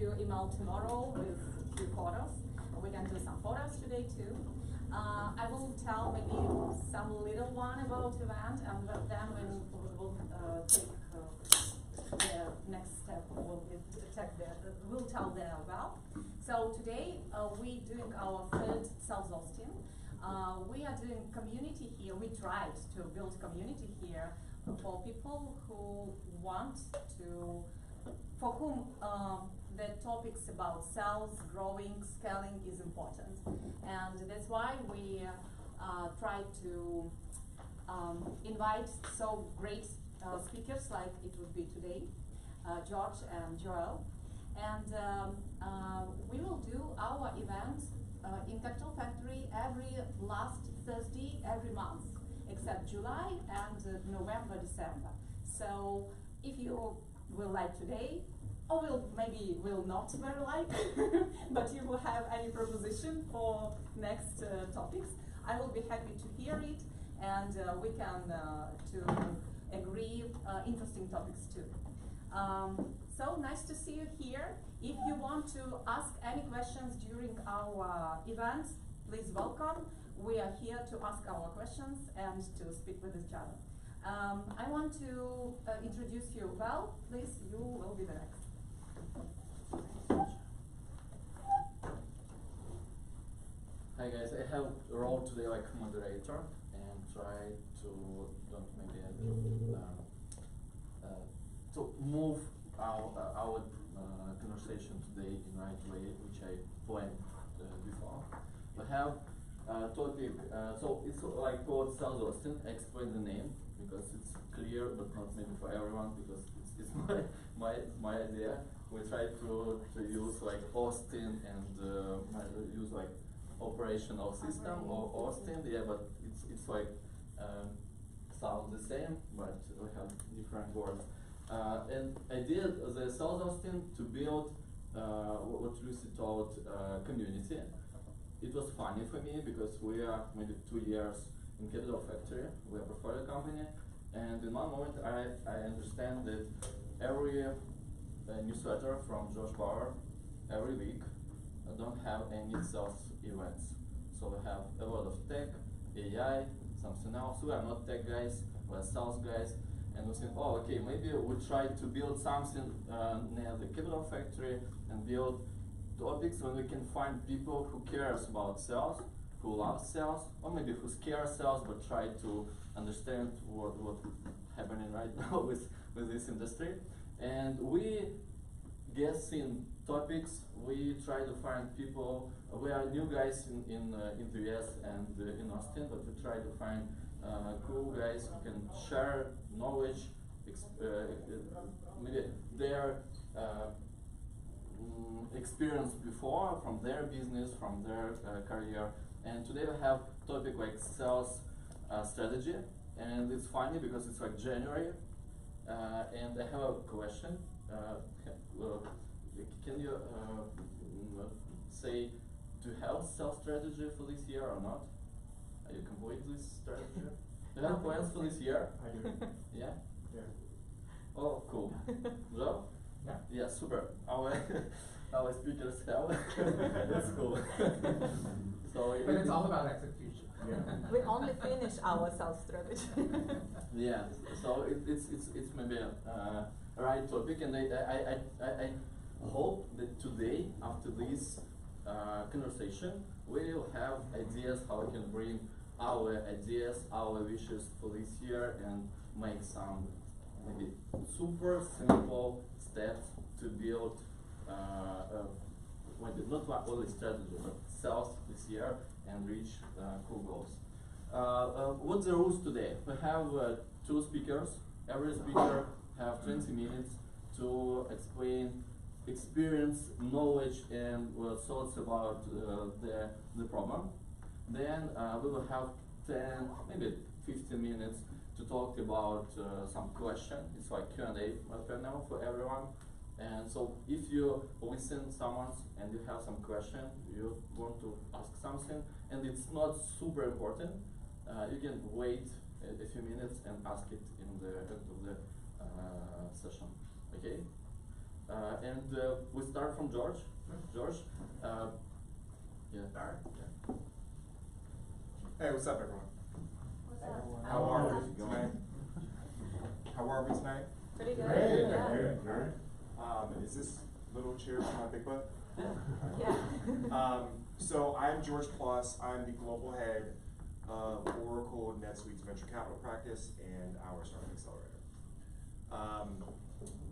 you email tomorrow with a few photos. We can do some photos today too. I will tell maybe some little one about event, and then we'll take the next step. We'll tell them about. So today we're doing our third sales OStin. We are doing community here. We tried to build community here for people who want to, for whom the topics about sales, growing, scaling is important. And that's why we try to invite so great speakers like it would be today, George and Joel. And we will do our event in Capital Factory every last Thursday every month, except July and November, December. So if you will like today, or maybe will not very like, but you will have any proposition for next topics, I will be happy to hear it, and we can to agree interesting topics too. So nice to see you here. If you want to ask any questions during our event, please welcome. We are here to ask our questions and to speak with each other. I want to introduce you. Well, please, you will be the next. Hi guys, I have a role today like moderator and try to to move our conversation today in the right way, which I planned before. We have a topic, so it's like called Sales OStin. I explain the name because it's clear, but not maybe for everyone because it's my idea. We try to use like OStin and use like operational system or OStin, yeah, but it's like sounds the same, but we have different words. And I did the sales OStin to build what Lucy told community. It was funny for me because we are maybe 2 years in Capital Factory, we are a portfolio company, and in one moment I understand that every newsletter from Josh Bauer every week don't have any sales events. So we have a lot of tech, AI, something else. We are not tech guys, we are sales guys, and we think, oh, okay, maybe we try to build something near the Capital Factory and build topics when we can find people who cares about sales, who love sales, or maybe who scare sales but try to understand what's happening right now with this industry. And we guess in topics, we try to find people. We are new guys in the US and in Austin, but we try to find cool guys who can share knowledge, maybe their experience before from their business, from their career. And today we have topic like sales strategy, and it's funny because it's like January, and I have a question. Can you say, do you have sales strategy for this year or not? Are you complete this strategy? Do you have plans for this year? I do. Yeah? Yeah. Oh, cool. Joe? Yeah. Yeah, super. Our speakers have. That's cool. So but it's all about execution. Yeah. We only finish our sales strategy. Yeah. So it's maybe a right topic, and I hope that today, after this conversation, we will have ideas how we can bring our ideas, our wishes for this year, and make some maybe super simple steps to build maybe not only strategy but sales this year and reach cool goals. What's the rules today? We have 2 speakers. Every speaker have 20 minutes to explain experience, knowledge, and thoughts about the problem. Then we will have 10, maybe 15 minutes to talk about some question. It's like Q&A panel for everyone. And so if you listen someone and you have some question, you want to ask something, and it's not super important, you can wait a few minutes and ask it in the end of the session. Okay? We start from George. George, yeah. Alright. Yeah. Hey, what's up, everyone? What's up? How are we tonight? How are we tonight? Pretty good. Great. Yeah. Good. Is this little cheers for my big butt? Yeah. So I'm George Ploss. I'm the global head of Oracle NetSuite's venture capital practice and our startup accelerator.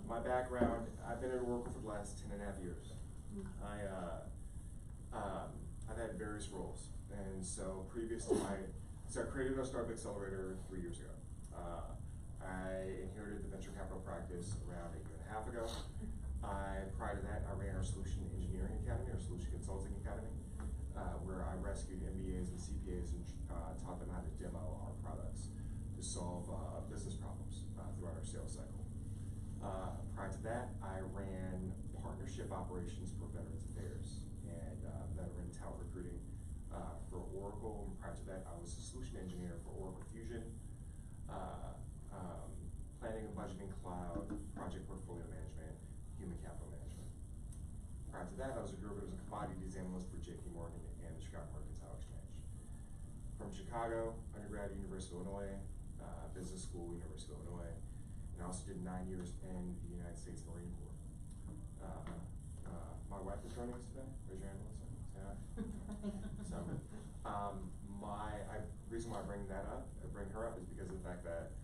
My background, I've been at Oracle for the last 10.5 years. I've had various roles, and so previous to I created our startup accelerator 3 years ago. I inherited the venture capital practice around 1.5 years ago. Prior to that, I ran our Solution Engineering Academy, our Solution Consulting Academy, where I rescued MBAs and CPAs and taught them how to demo our products to solve business problems throughout our sales cycle. Prior to that, I ran partnership operations for Veterans Affairs and veteran talent recruiting for Oracle. And prior to that, I was a solution engineer for Oracle Fusion, planning and budgeting cloud, project portfolio management, human capital management. Prior to that, I was a derivatives and commodities analyst for JP Morgan and the Chicago Mercantile Exchange. From Chicago, undergrad at University of Illinois, business school, University of Illinois, and I also did 9 years in the United States Marine Corps. My wife is joining us today. Raise your hand, Melissa. Say hi. So, reason why I bring her up is because of the fact that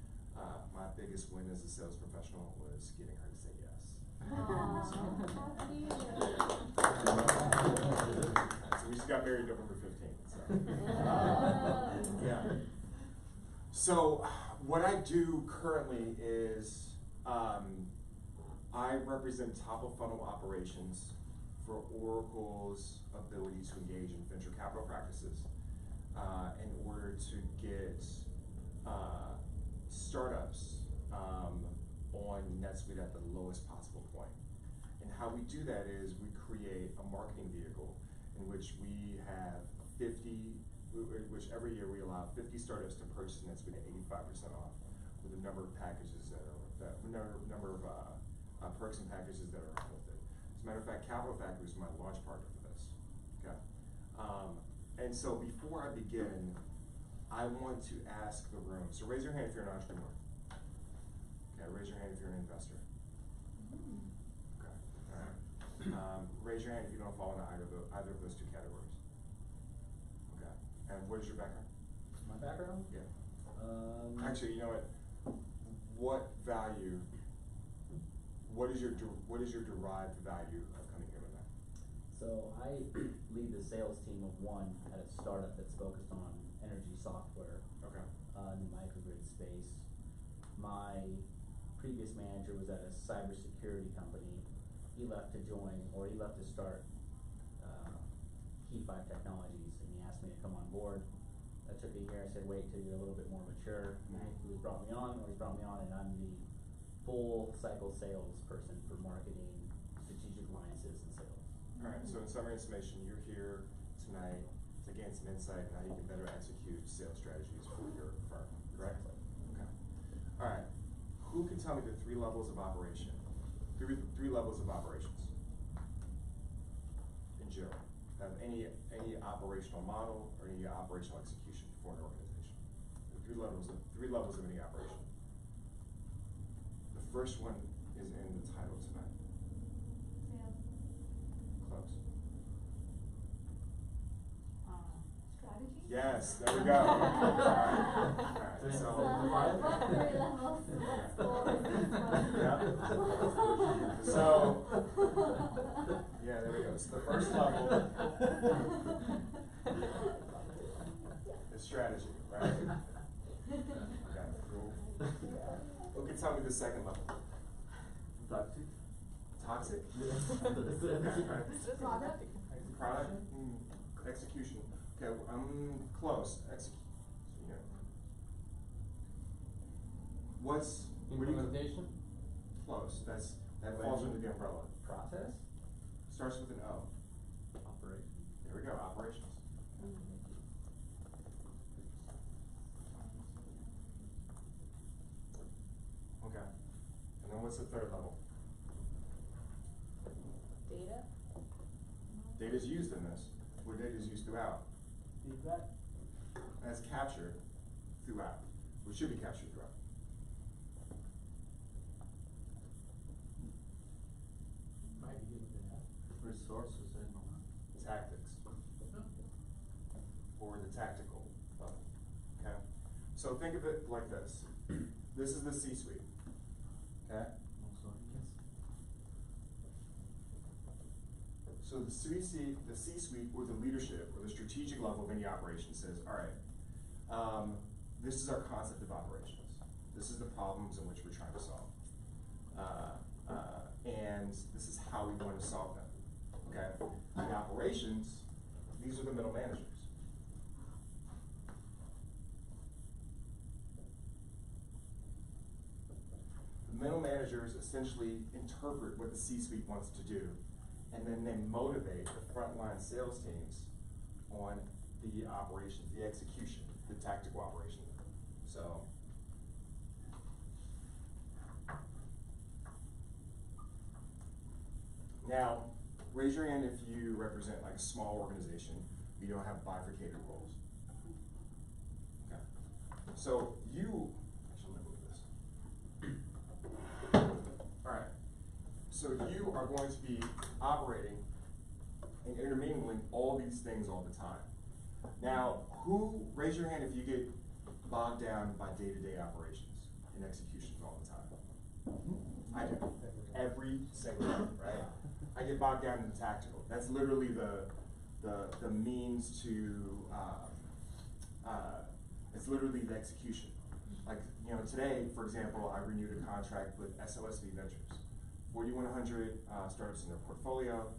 my biggest win as a sales professional was getting her to say yes. So we just got married November 15th. So. Yeah. So what I do currently is I represent top of funnel operations for Oracle's ability to engage in venture capital practices in order to get startups on NetSuite at the lowest possible point. And how we do that is we create a marketing vehicle in which we have which every year we allow 50 startups to purchase NetSuite at 85% off with a number of packages number of perks and packages that are with it. As a matter of fact, Capital Factory is my launch partner for this. Okay. And so before I begin, I want to ask the room. So raise your hand if you're an entrepreneur. Okay, raise your hand if you're an investor. Okay. All right. Raise your hand if you don't fall into either of those two categories. Okay. And what is your background? My background? Yeah. Actually, you know what? What is your derived value of coming here tonight? So I lead the sales team of one at a startup that's focused on energy software. Okay. In the microgrid space. My previous manager was at a cybersecurity company. He left to start Key 5 Technologies, and he asked me to come on board. That took a year. I said, wait till you're a little bit more mature. He's brought me on, and I'm the full cycle sales person for marketing, strategic alliances, and sales. All right, so in summary and summation, you're here tonight to gain some insight on how you can better execute sales strategies for your firm, correct? Okay. All right, who can tell me the three levels of operation? Three levels of operations in general. Have any operational model or any operational execution for an organization? The three levels of any operation. The first one is in the title tonight. Sales. Close. Strategy? Yes, there we go. All right. So, Three levels. yeah. So, yeah, there we go. So the first level is strategy, right? Okay, cool. Who can tell me the second level? Toxic. Toxic? Product. Product? Execution. Okay, I'm close. Yeah. What do you Implementation? close? That falls under the umbrella. Process? Starts with an O. Operation. There we go. Operations. Okay. And then what's the third level? Data's used in this. What data is used throughout? Feedback? That's captured throughout. What should be captured throughout. Might be good with that. Resources and Tactics. Or the tactical level. Okay? So think of it like this. This is the C-suite. Okay? So the C-suite or the leadership or the strategic level of any operation says, all right, this is our concept of operations. This is the problems in which we're trying to solve. And this is how we want to solve them. Okay? The operations, these are the middle managers. The middle managers essentially interpret what the C-suite wants to do, and then they motivate the frontline sales teams on the operations, the execution, the tactical operation. So, now, raise your hand if you represent like a small organization, you don't have bifurcated roles. Okay. So you, actually let me move this. All right. So you are going to be operating and intermingling all these things all the time. Now, raise your hand if you get bogged down by day-to-day operations and executions all the time. I do. Every single day, right? I get bogged down in the tactical. That's literally the means to, it's literally the execution. Like, you know, today, for example, I renewed a contract with SOSV Ventures. 4,100 startups in their portfolio.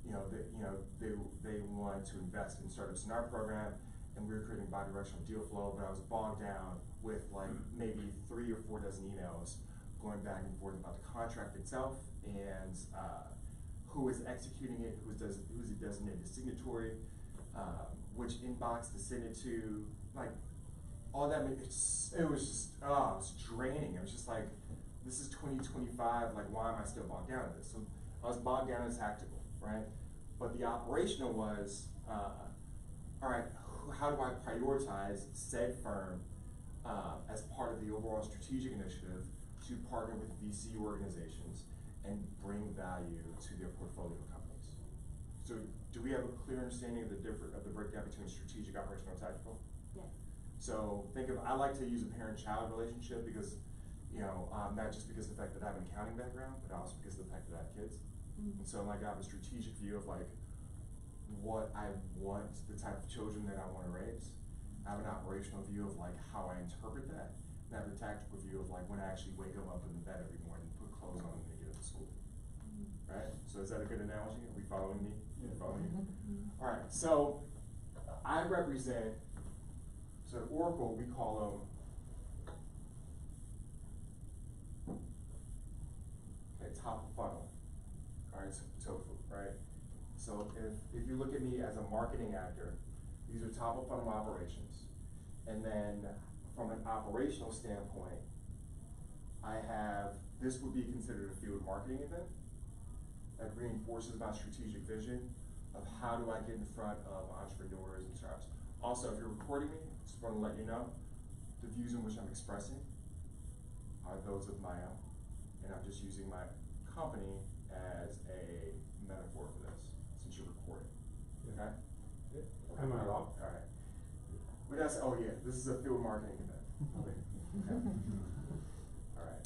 They wanted to invest in startups in our program, and we were creating bi-directional deal flow, but I was bogged down with like maybe 3 or 4 dozen emails going back and forth about the contract itself and who is executing it, who's the designated signatory, which inbox to send it to, like all that. It was draining. It was just like, this is 2025, like why am I still bogged down in this? So I was bogged down in tactical, right? But the operational was, all right, how do I prioritize said firm as part of the overall strategic initiative to partner with VC organizations and bring value to their portfolio companies? So do we have a clear understanding of the breakdown between strategic, operational, and tactical? Yes. So I like to use a parent-child relationship because, not just because of the fact that I have an accounting background, but also because of the fact that I have kids. And so like I have a strategic view of like what I want, the type of children that I want to raise. I have an operational view of like how I interpret that. And I have a tactical view of like when I actually wake them up in the bed every morning, put clothes on them and get up to school. Right? So is that a good analogy? Are we following me? Yeah. Following me? All right, so I represent, so at Oracle we call them, top of funnel. All right, TOFU, right? So if you look at me as a marketing actor, these are top of funnel operations. And then from an operational standpoint, this would be considered a field marketing event that reinforces my strategic vision of how do I get in front of entrepreneurs and startups. Also, if you're recording me, just want to let you know, the views in which I'm expressing are those of my own. And I'm just using my company as a metaphor for this, since you're recording. Okay? Yeah. Am I wrong? All right. But that's, oh yeah, this is a field marketing event. Okay. All right.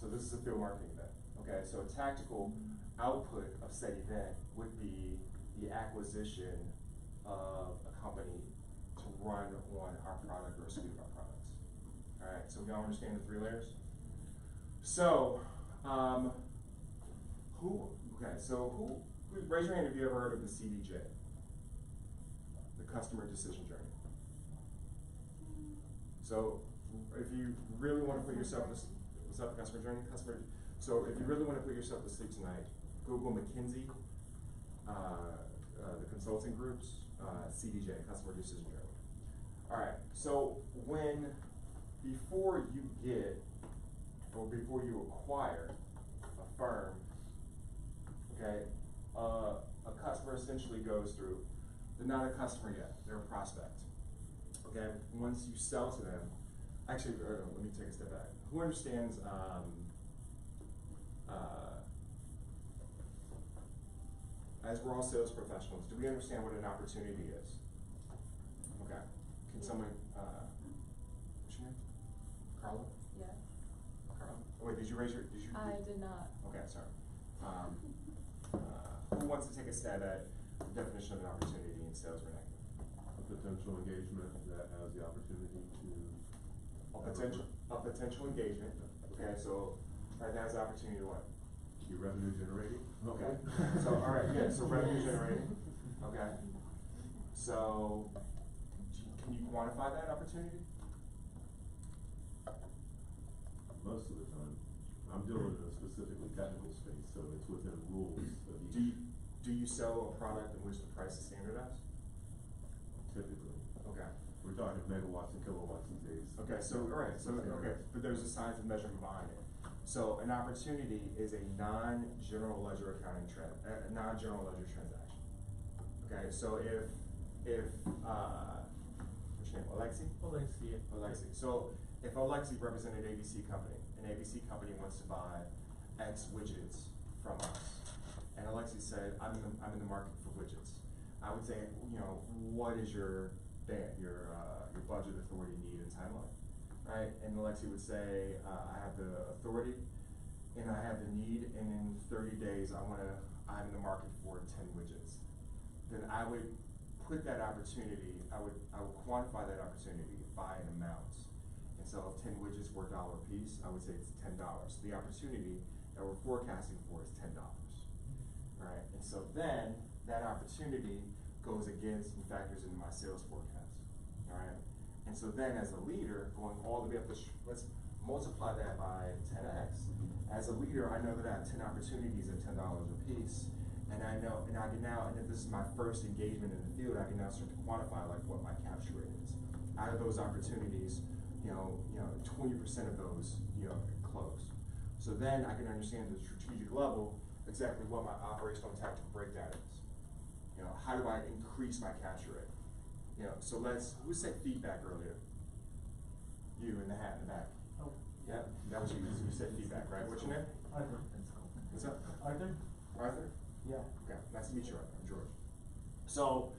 So this is a field marketing event. Okay, so a tactical output of said event would be the acquisition of a company to run on our product or a suite of our products. All right, so we all understand the 3 layers? So, raise your hand if you ever heard of the CDJ, the customer decision journey. So, if you really want to put yourself, what's up, customer journey? So, if you really want to put yourself to sleep tonight, Google McKinsey, the consulting groups, CDJ, customer decision journey. All right, so before you acquire a firm, okay, essentially goes through, they're not a customer yet, they're a prospect. Okay, once you sell to them, actually, let me take a step back. Who understands, as we're all sales professionals, do we understand what an opportunity is? Okay, can someone, what's your name? Carla? Yeah. Carla? Oh, wait, did you raise your, did you? I did not. Okay, sorry. Who wants to take a stab at the definition of an opportunity in sales, Renee? A potential engagement that has the opportunity to. A potential engagement, okay, so, right now has the opportunity to what? Be revenue generating. Okay, so, all right, yeah, so revenue generating, okay. So, can you quantify that opportunity? Most of the time, I'm dealing in a specifically technical space, so it's within rules of Do each. you sell a product in which the price is standardized? Typically. Okay. We're talking megawatts and kilowatts these days. Okay, so, all right, so, okay, but there's a science of measurement behind it. So an opportunity is a non-general ledger accounting a non-general ledger transaction. Okay, so if what's your name, Alexi? Alexi. So if Alexi represented ABC company, and ABC company wants to buy X widgets from us, and Alexi said, I'm in the market for widgets, I would say, you know, what is your budget, authority, need, and timeline, right? And Alexi would say, I have the authority, and I have the need, and in 30 days, I'm in the market for 10 widgets. Then I would put that opportunity, I would quantify that opportunity by an amount. And so if 10 widgets were $1 a piece, I would say it's $10. The opportunity that we're forecasting for is $10, right? And so then that opportunity goes against and factors into my sales forecast, all right? And so then as a leader, going all the way up let's multiply that by 10x. As a leader, I know that I have 10 opportunities at $10 a piece. And I know, and I can now, and if this is my first engagement in the field, I can now start to quantify like what my capture rate is. Out of those opportunities, 20% of those, close. So then I can understand at the strategic level exactly what my operational and tactical breakdown is. How do I increase my capture rate? So who said feedback earlier? You in the hat in the back. Oh. Yeah, that was you. You said feedback, right? What's your name? Arthur. What's up? Arthur? Arthur? Yeah. Okay, nice to meet you, Arthur. I'm George. So,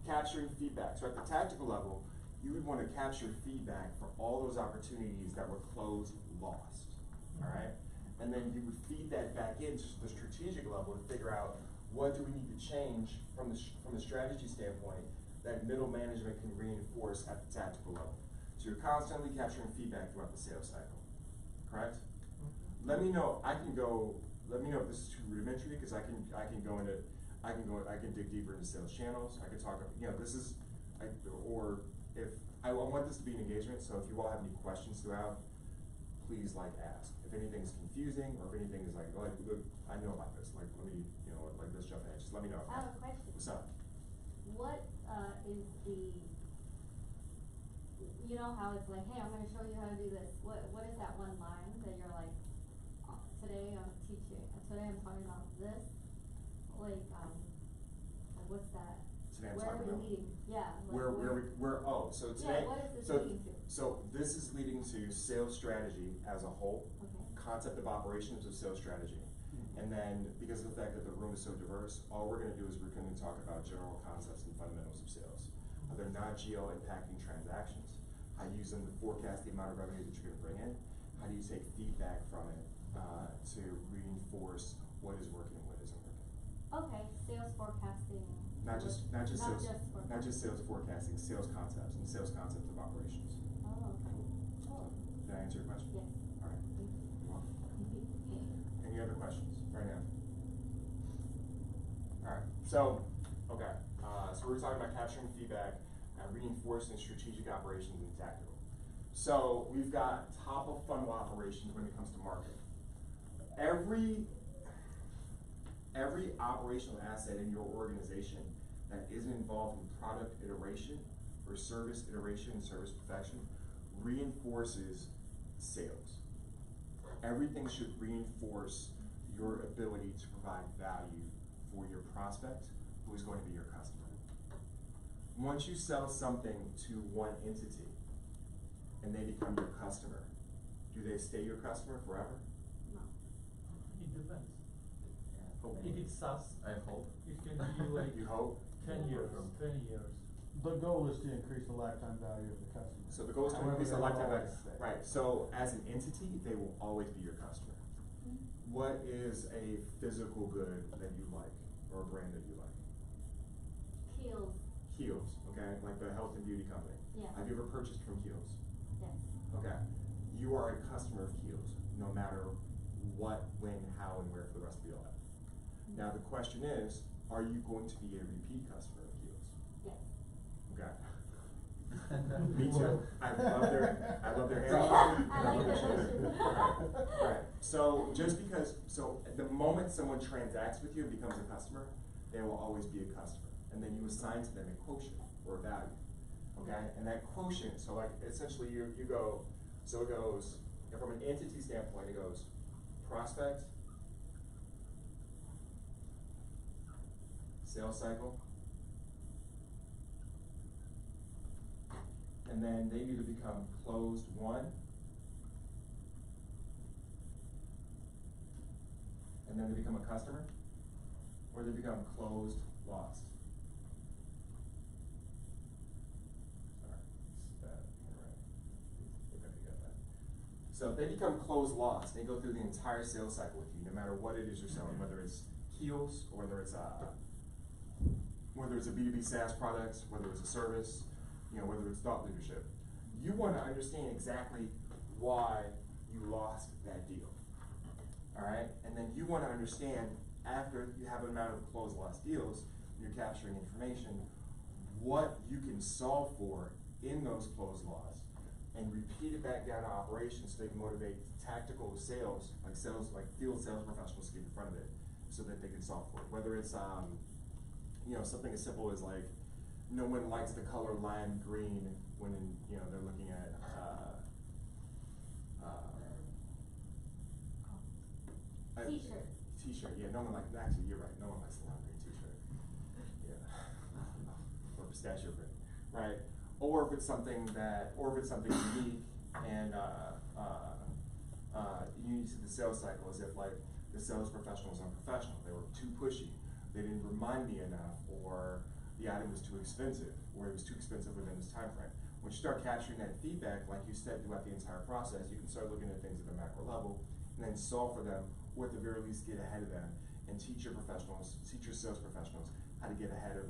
capturing feedback. So at the tactical level, you would want to capture feedback for all those opportunities that were closed, lost. All right? And then you would feed that back into the strategic level to figure out what do we need to change from the strategy standpoint that middle management can reinforce at the tactical level. So you're constantly capturing feedback throughout the sales cycle, correct? Let me know if this is too rudimentary, because I can dig deeper into sales channels. I can talk, I want this to be an engagement, so if you all have any questions throughout, please ask. If anything's confusing, or if anything is look, I know about this, let me, let's jump in, just let me know. I have a question. What's up? What is you know how it's like, hey, I'm gonna show you how to do this. What is that one line that you're like, today I'm teaching, today I'm talking about this? What's that? Today I'm Where are talking we about- leading? Yeah. So today, what is this so, leading to? so this is leading to sales strategy as a whole, Okay. concept of operations of sales strategy. And then, because of the fact that the room is so diverse, all we're gonna do is we're gonna talk about general concepts and fundamentals of sales. They're not geo impacting transactions. How you use them to forecast the amount of revenue that you're gonna bring in. How do you take feedback from it to reinforce what is working and what isn't working. Okay, sales forecasting. Not just sales forecasting, sales concepts and sales concepts of operations. Oh, okay. Oh. Did I answer your question? Yes. All right. You're welcome. Any other questions right now? All right. So we're talking about capturing feedback and reinforcing strategic operations and tactical. So we've got top of funnel operations when it comes to marketing. Every operational asset in your organization that isn't involved in product iteration or service iteration and service perfection reinforces sales. Everything should reinforce your ability to provide value for your prospect who is going to be your customer. Once you sell something to one entity and they become your customer, do they stay your customer forever? No. It depends. Hope. If it's SaaS, I hope. it can be like You hope? 10 years, 20 years. The goal is to increase the lifetime value of the customer. So the goal is to However, increase the they will lifetime value. always stay. Right, so as an entity, they will always be your customer. What is a physical good that you like, or a brand that you like? Kiehl's, Kiehl's, okay, like the health and beauty company. yeah, Have you ever purchased from Kiehl's? yes, Okay, you are a customer of Kiehl's, no matter what, when, how, and where for the rest of your life. Now the question is, are you going to be a repeat customer of Kiehl's? yes. Okay. Me too. I love their hair. I love like their that shoes. question. Right. So just because, so the moment someone transacts with you and becomes a customer, they will always be a customer. And then you assign to them a quotient or a value. Okay? And that quotient, so like essentially you go, so it goes, and from an entity standpoint, it goes prospect, sales cycle, and then they either become closed won, and then they become a customer, or they become closed lost. Sorry, it's bad handwriting. Okay, you got that. So if they become closed lost, they go through the entire sales cycle with you, no matter what it is you're selling, whether it's Kiehl's, or whether it's a B2B SaaS product, whether it's a service, you know, whether it's thought leadership. You want to understand exactly why you lost that deal. All right? And then you want to understand, after you have an amount of closed lost deals, you're capturing information, what you can solve for in those closed loss, and repeat it back down to operations so they can motivate tactical sales, like field sales professionals to get in front of it so that they can solve for it. Whether it's you know, something as simple as like, no one likes the color lime green when you know they're looking at T-shirt. T-shirt, yeah. No one likes. Actually, you're right. No one likes the lime green T-shirt. Yeah, or pistachio green, right? Or if it's something unique and you need to see the sales cycle as if like the sales professional was unprofessional. They were too pushy. They didn't remind me enough, or the item was too expensive, or it was too expensive within this time frame. When you start capturing that feedback, like you said, throughout the entire process, you can start looking at things at a macro level, and then solve for them, or at the very least get ahead of them, and teach your sales professionals how to get ahead of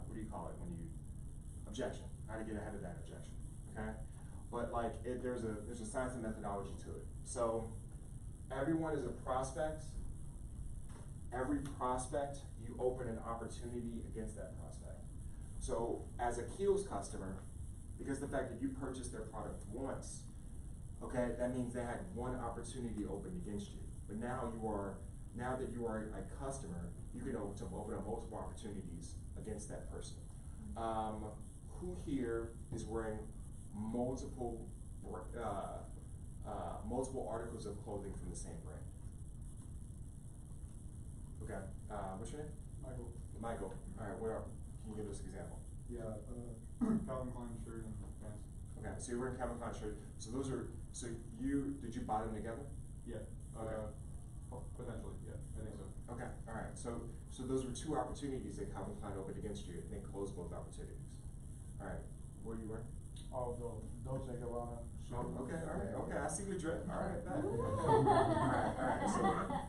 what do you call it when you, objection, how to get ahead of that objection, okay? But like, there's a science and methodology to it. So, everyone is a prospect. Every prospect, you open an opportunity against that prospect. So as a Kiehl's customer, because the fact that you purchased their product once, okay, that means they had one opportunity open against you. But now that you are a customer, you can open up multiple opportunities against that person. Who here is wearing multiple articles of clothing from the same brand? Okay, what's your name? Michael. Michael. All right, can you give us an example? Yeah, Calvin Klein shirt and pants. Okay, so you're wearing Calvin Klein shirt. So did you buy them together? Yeah. Okay. Potentially, yeah, I think so. Okay, all right. So those were two opportunities that Calvin Klein opened against you, and they closed both opportunities. All right, what are you wearing? All the Dolce & Gabbana. Okay, all right, okay, I see the drip. All right, bet. All right. So,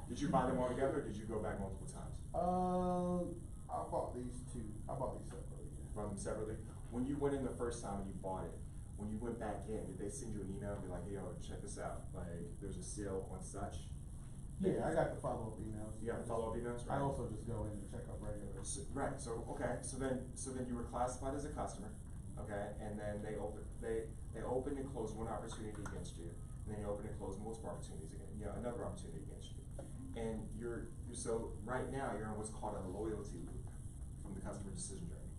did you buy them all together, or did you go back multiple times? I bought these separately. Yeah. Bought them separately. When you went in the first time and you bought it, when you went back in, did they send you an email and be like, "Hey, yo, check this out. Like, there's a sale on such"? Yeah, I got the follow-up emails. You got the follow-up emails, right? I also just go in and check up regularly. Right. So okay. So then you were classified as a customer, okay, and then they opened and closed one opportunity against you, and then you opened and closed multiple opportunities against, another opportunity against you, and so right now you're on what's called a loyalty loop from the customer decision journey.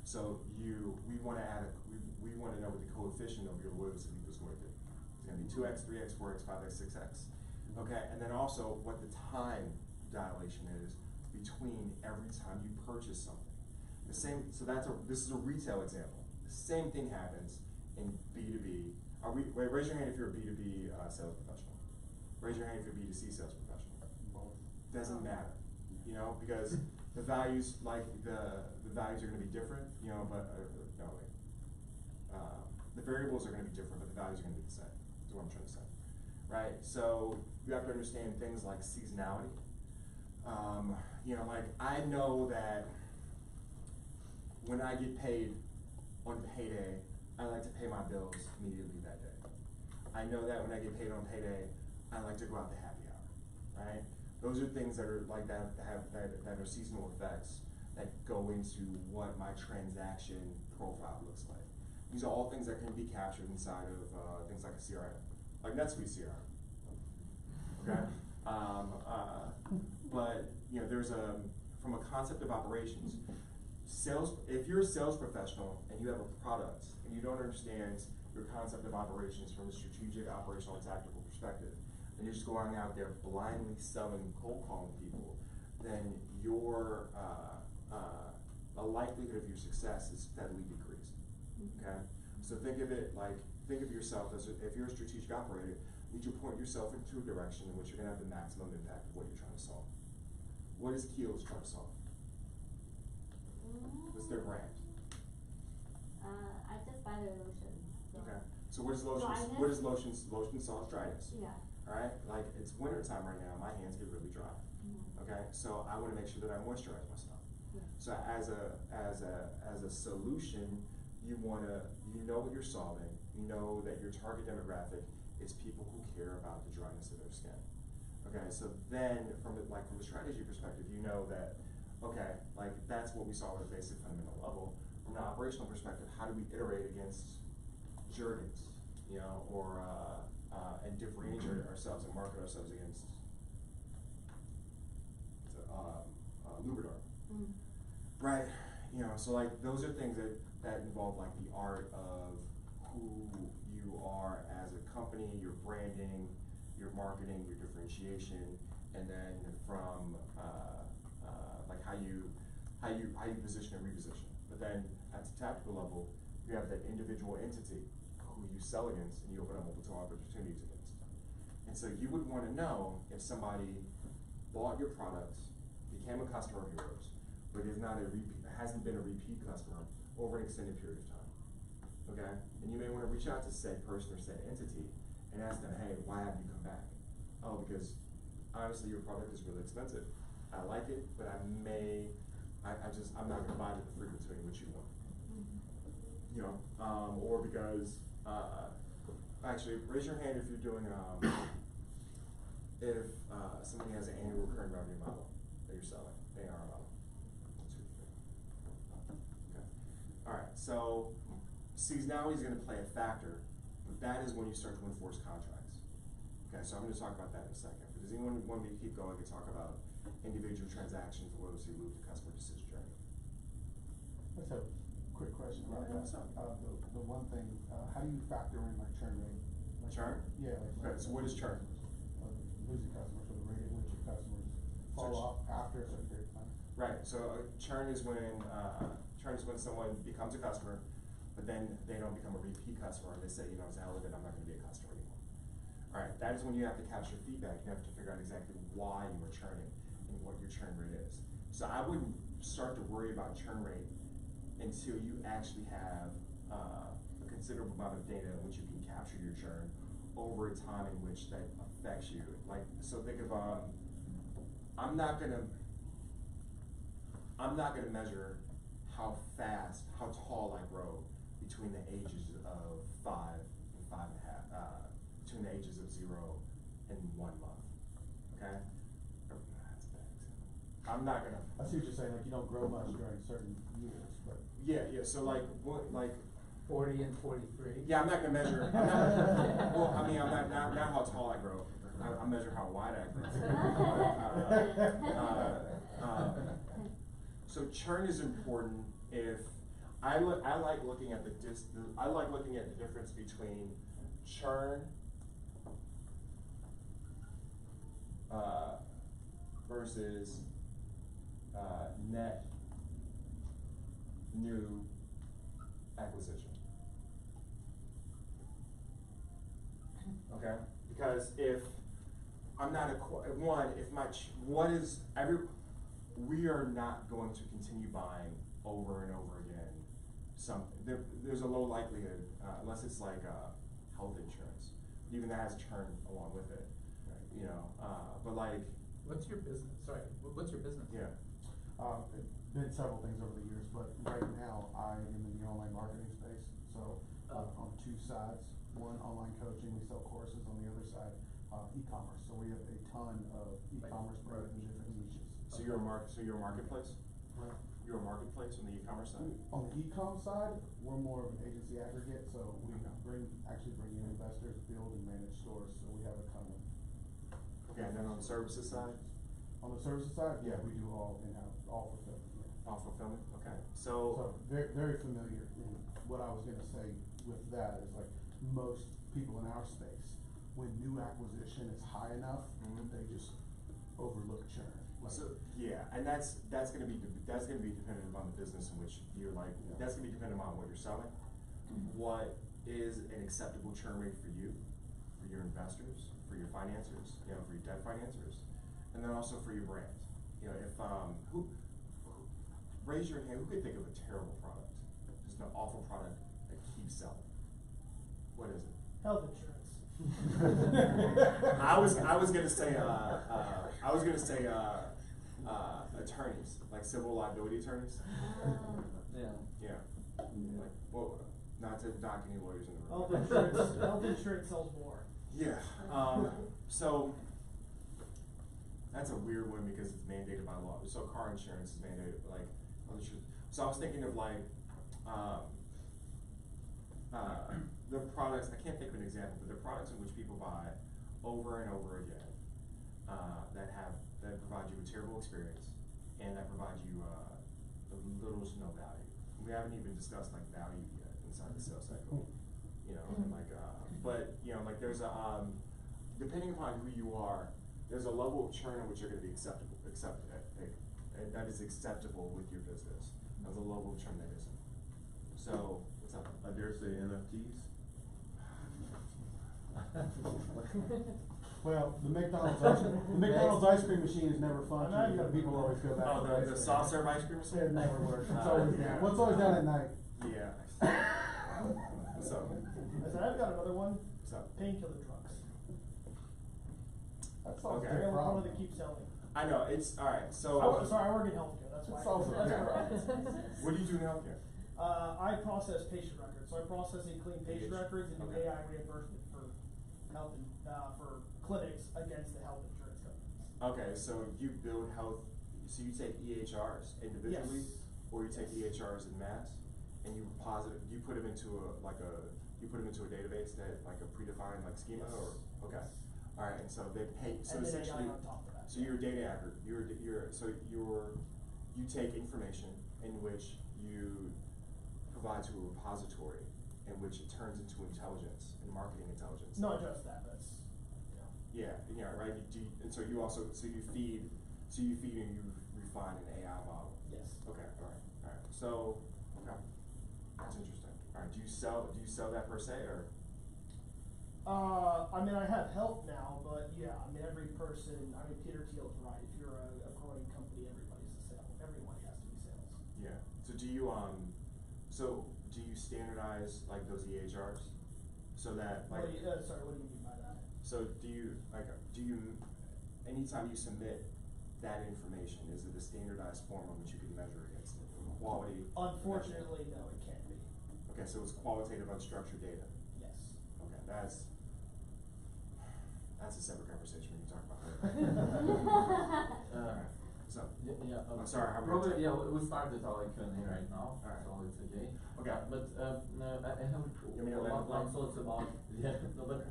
So we want to know what the coefficient of your loyalty loop is going to be. It's going to be 2x, 3x, 4x, 5x, 6x. Okay, and then also what the time dilation is between every time you purchase something. The same, so this is a retail example. The same thing happens in B2B. Raise your hand if you're a B2B sales professional. Raise your hand if you're a B2C sales professional. Doesn't matter, you know, because the values, like the values are going to be different, you know, but the variables are going to be different, but the values are going to be the same. Is what I'm trying to say, right? So you have to understand things like seasonality. You know, like I know that when I get paid on payday, I like to pay my bills immediately that day. I know that when I get paid on payday, I like to go out to happy hour, right? Those are things that are like that are seasonal effects that go into what my transaction profile looks like. These are all things that can be captured inside of things like a CRM, like NetSuite CRM. Okay, but you know, there's from a concept of operations, sales. If you're a sales professional and you have a product and you don't understand your concept of operations from a strategic, operational, and tactical perspective, and you're just going out there blindly selling, cold calling people, then your the likelihood of your success is steadily decreased. Okay, so think of it like, think of yourself as if you're a strategic operator, you need to point yourself into a direction in which you're going to have the maximum impact of what you're trying to solve. What is Kiehl's trying to solve? What's their brand? I just buy their lotions. So. Okay, so what is lotions? Dryness? What is lotions? Lotion solves dryness. Yeah. All right, like it's winter time right now. My hands get really dry. Okay, so I want to make sure that I moisturize myself. Yeah. So as a solution, you know what you're solving. You know that your target demographic is people who care about the dryness of their skin. Okay, so then from a strategy perspective, you know that, okay, like that's what we saw at a basic fundamental level. From an operational perspective, how do we iterate against Jergens, you know, or and differentiate ourselves and market ourselves against Lubriderm, right? You know, so like those are things that involve like the art of who you are as a company, your branding, your marketing, your differentiation, and then from like how you position and reposition. But then at the tactical level, you have that individual entity who you sell against and you open up multiple opportunities against. And so you would want to know if somebody bought your product, became a customer of yours, but hasn't been a repeat customer over an extended period of time. Okay? And you may want to reach out to said person or said entity and ask them, hey, why haven't you come back? Oh, because honestly your product is really expensive. I like it, but I'm not gonna buy it at the frequency in which you want. You know, or because actually raise your hand if you're doing if somebody has an annual recurring revenue model that you're selling, AR model. 1, 2, 3. Okay. Alright, so seasonality is gonna play a factor, but that is when you start to enforce contracts. Okay, so I'm gonna talk about that in a second. But does anyone want me to keep going and talk about individual transactions, loyalty loop, the customer decision journey? Let's have a quick question about Yeah, that. what's up? The one thing, how do you factor in like churn rate? Like, Churn? Yeah. Okay, so what is churn? Losing customers, so the rate at which your customers fall off after a certain period of time. Right, so churn is when someone becomes a customer, but then they don't become a repeat customer and they say, you know, it's hell of it, I'm not gonna be a customer anymore. Alright, that is when you have to capture feedback. You have to figure out exactly why you are churning and what your churn rate is. So I wouldn't start to worry about churn rate until you actually have a considerable amount of data in which you can capture your churn over a time in which that affects you. Like, so think of, I'm not gonna measure how fast, how tall I grow between the ages of 5 and 5.5, between the ages of 0 and 1 month, okay? That's a bad example. I'm not gonna. I see what you're saying, like you don't grow much during certain years, but. Yeah, so like, what, like. 40 and 43. Yeah, I'm not gonna measure, well, I mean, I'm not how tall I grow, I measure how wide I grow. So churn is important if, I like looking at the difference between churn versus net new acquisition. Okay, because if I'm not we are not going to continue buying over and over again. There's a low likelihood, unless it's like health insurance. Even that has churn along with it, you know. But like, What's your business? Sorry, what's your business? yeah. Been several things over the years, but right now I am in the online marketing space, so, on two sides. One, online coaching, we sell courses; on the other side, e-commerce. So we have a ton of e-commerce brands in different niches. So you're a marketplace? Right. You're a marketplace on the e-commerce side? On the e-com side, we're more of an agency aggregate, so we Okay. actually bring in investors, build and manage stores, so we have a ton of. Okay, and then on the services side? On the services side, yeah, we do all in-house, all fulfillment, yeah. All fulfillment? Okay, So very, very familiar, and what I was gonna say with that is like, most people in our space, when new acquisition is high enough, Mhm. they just overlook churn. Like, So, yeah, and that's gonna be dependent upon the business in which you're like, Yeah. that's gonna be dependent on what you're selling. What is an acceptable churn rate for you, for your investors, for your financiers, you know, for your debt financiers, and then also for your brand. You know, if, raise your hand, who could think of a terrible product, just an awful product that keeps selling? What is it? Health insurance. I was gonna say attorneys, like civil liability attorneys. Yeah. Yeah. Like, well, not to knock any lawyers in the room. Health insurance sells more. Yeah. So that's a weird one because it's mandated by law. So car insurance is mandated, like other insurance. So I was thinking of like the products. I can't think of an example, but the products in which people buy over and over again that provide you a terrible experience and that provide you little to no value. We haven't even discussed like value yet inside the sales cycle. You know, and like, but you know, like there's a depending upon who you are, there's a level of churn in which you're going to be that is acceptable with your business. There's a level of churn that isn't. So, what's up? I dare say NFTs. Well, the McDonald's ice cream machine is never fun to me, people always go back. Oh, to ice the cream. soft serve ice cream machine? It never works, it's always down, what's always down at night? Yeah. What's up? I said, I've got another one, What's up? painkiller drugs. That solves Okay. their They're the one problem. that keeps selling. I know, it's, alright, so. Sorry, I work in healthcare, that's why. It solves their Okay. problem. What do you do in healthcare? I process patient records, so I process and clean patient records and do Okay. AI reimbursement for health and, for clinics against the health insurance companies. Okay, so you build health, so you take EHRs individually? Yes. Or you take EHRs in mass, and you put them into a database that, like a predefined, like schema, Yes. or, okay. Alright, and so they pay, so And then essentially, AI on top of that. so you're a data aggregator, you take information in which you provide to a repository, in which it turns into intelligence, and marketing intelligence. Not just that, that's, Yeah, right, and so you feed and you refine an AI model. yes. Okay, alright, so, okay, that's interesting. Alright, do you sell that per se, or? I mean, I have help now, but yeah, I mean, every person, I mean, Peter Thiel's right, if you're a growing company, everybody's a sales, everyone has to be sales. Yeah, so do you standardize, like, those EHRs? So that, like. Sorry, what do you mean by that? So anytime you submit that information, is it a standardized form on which you can measure against it, quality? Unfortunately, no, it can't be. Okay, so it's qualitative unstructured data. Yes. Okay, that's a separate conversation we can talk about later. Alright, so, I'm sorry, how are we? Probably, we started our Q&A right now, Alright. so it's okay. Okay. But I have You mean to let him one play? thoughts about, yeah,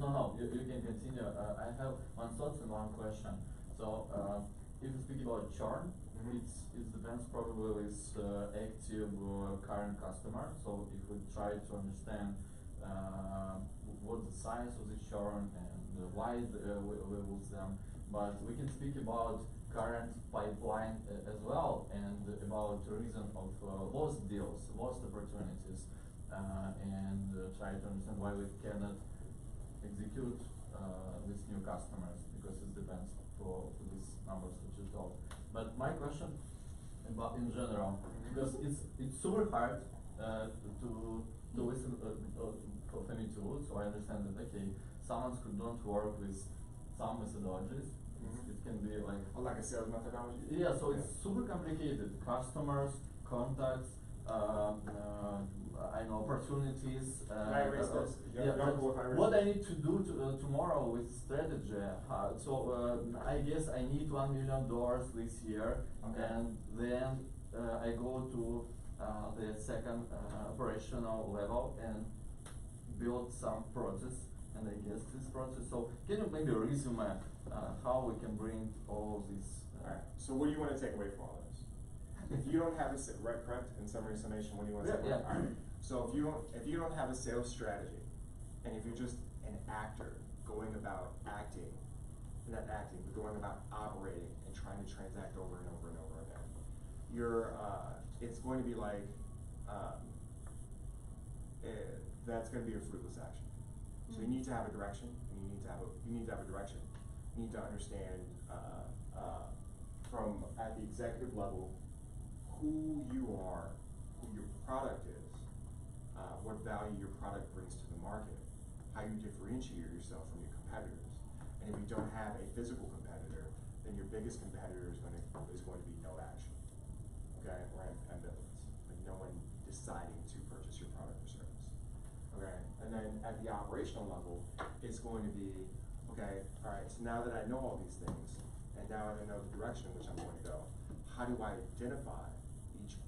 no, you can continue. I have one thoughts and one question. So, if you speak about churn, Mhm. it depends probably with active current customer. So if we try to understand what the size of the churn and why we lose them, but we can speak about current pipeline as well, and about the reason of lost deals, lost opportunities, and try to understand why we cannot execute with new customers, because it depends for these numbers that you told. But my question about in general, because it's super hard to listen for me too, so I understand that someone who don't work with some methodologies, it can be like a sales methodology? Yeah, so it's super complicated. Customers, contacts, I know opportunities. What I need to do tomorrow with strategy. I guess I need $1 million this year, and then I go to the second operational level and build some process, and I guess this process. So can you maybe resume how we can bring all of this? Alright, so what do you want to take away from all this? If you don't have correct, in summation, what do you want to take away? Yeah. Alright, so if you don't have a sales strategy, and if you're just an actor going about acting, not acting, but going about operating and trying to transact over and over and over again, it's going to be like, that's going to be a fruitless action. So you need to have a direction, and you need to have a direction. You need to understand from at the executive level who you are, who your product is, what value your product brings to the market, how you differentiate yourself from your competitors. And if you don't have a physical competitor, then your biggest competitor is going to be no action, okay, or ambivalence, like no one deciding to purchase your product or service, okay. And then at the operational level, it's going to be, okay, all right, so now that I know all these things, and now that I know the direction in which I'm going to go, how do I identify each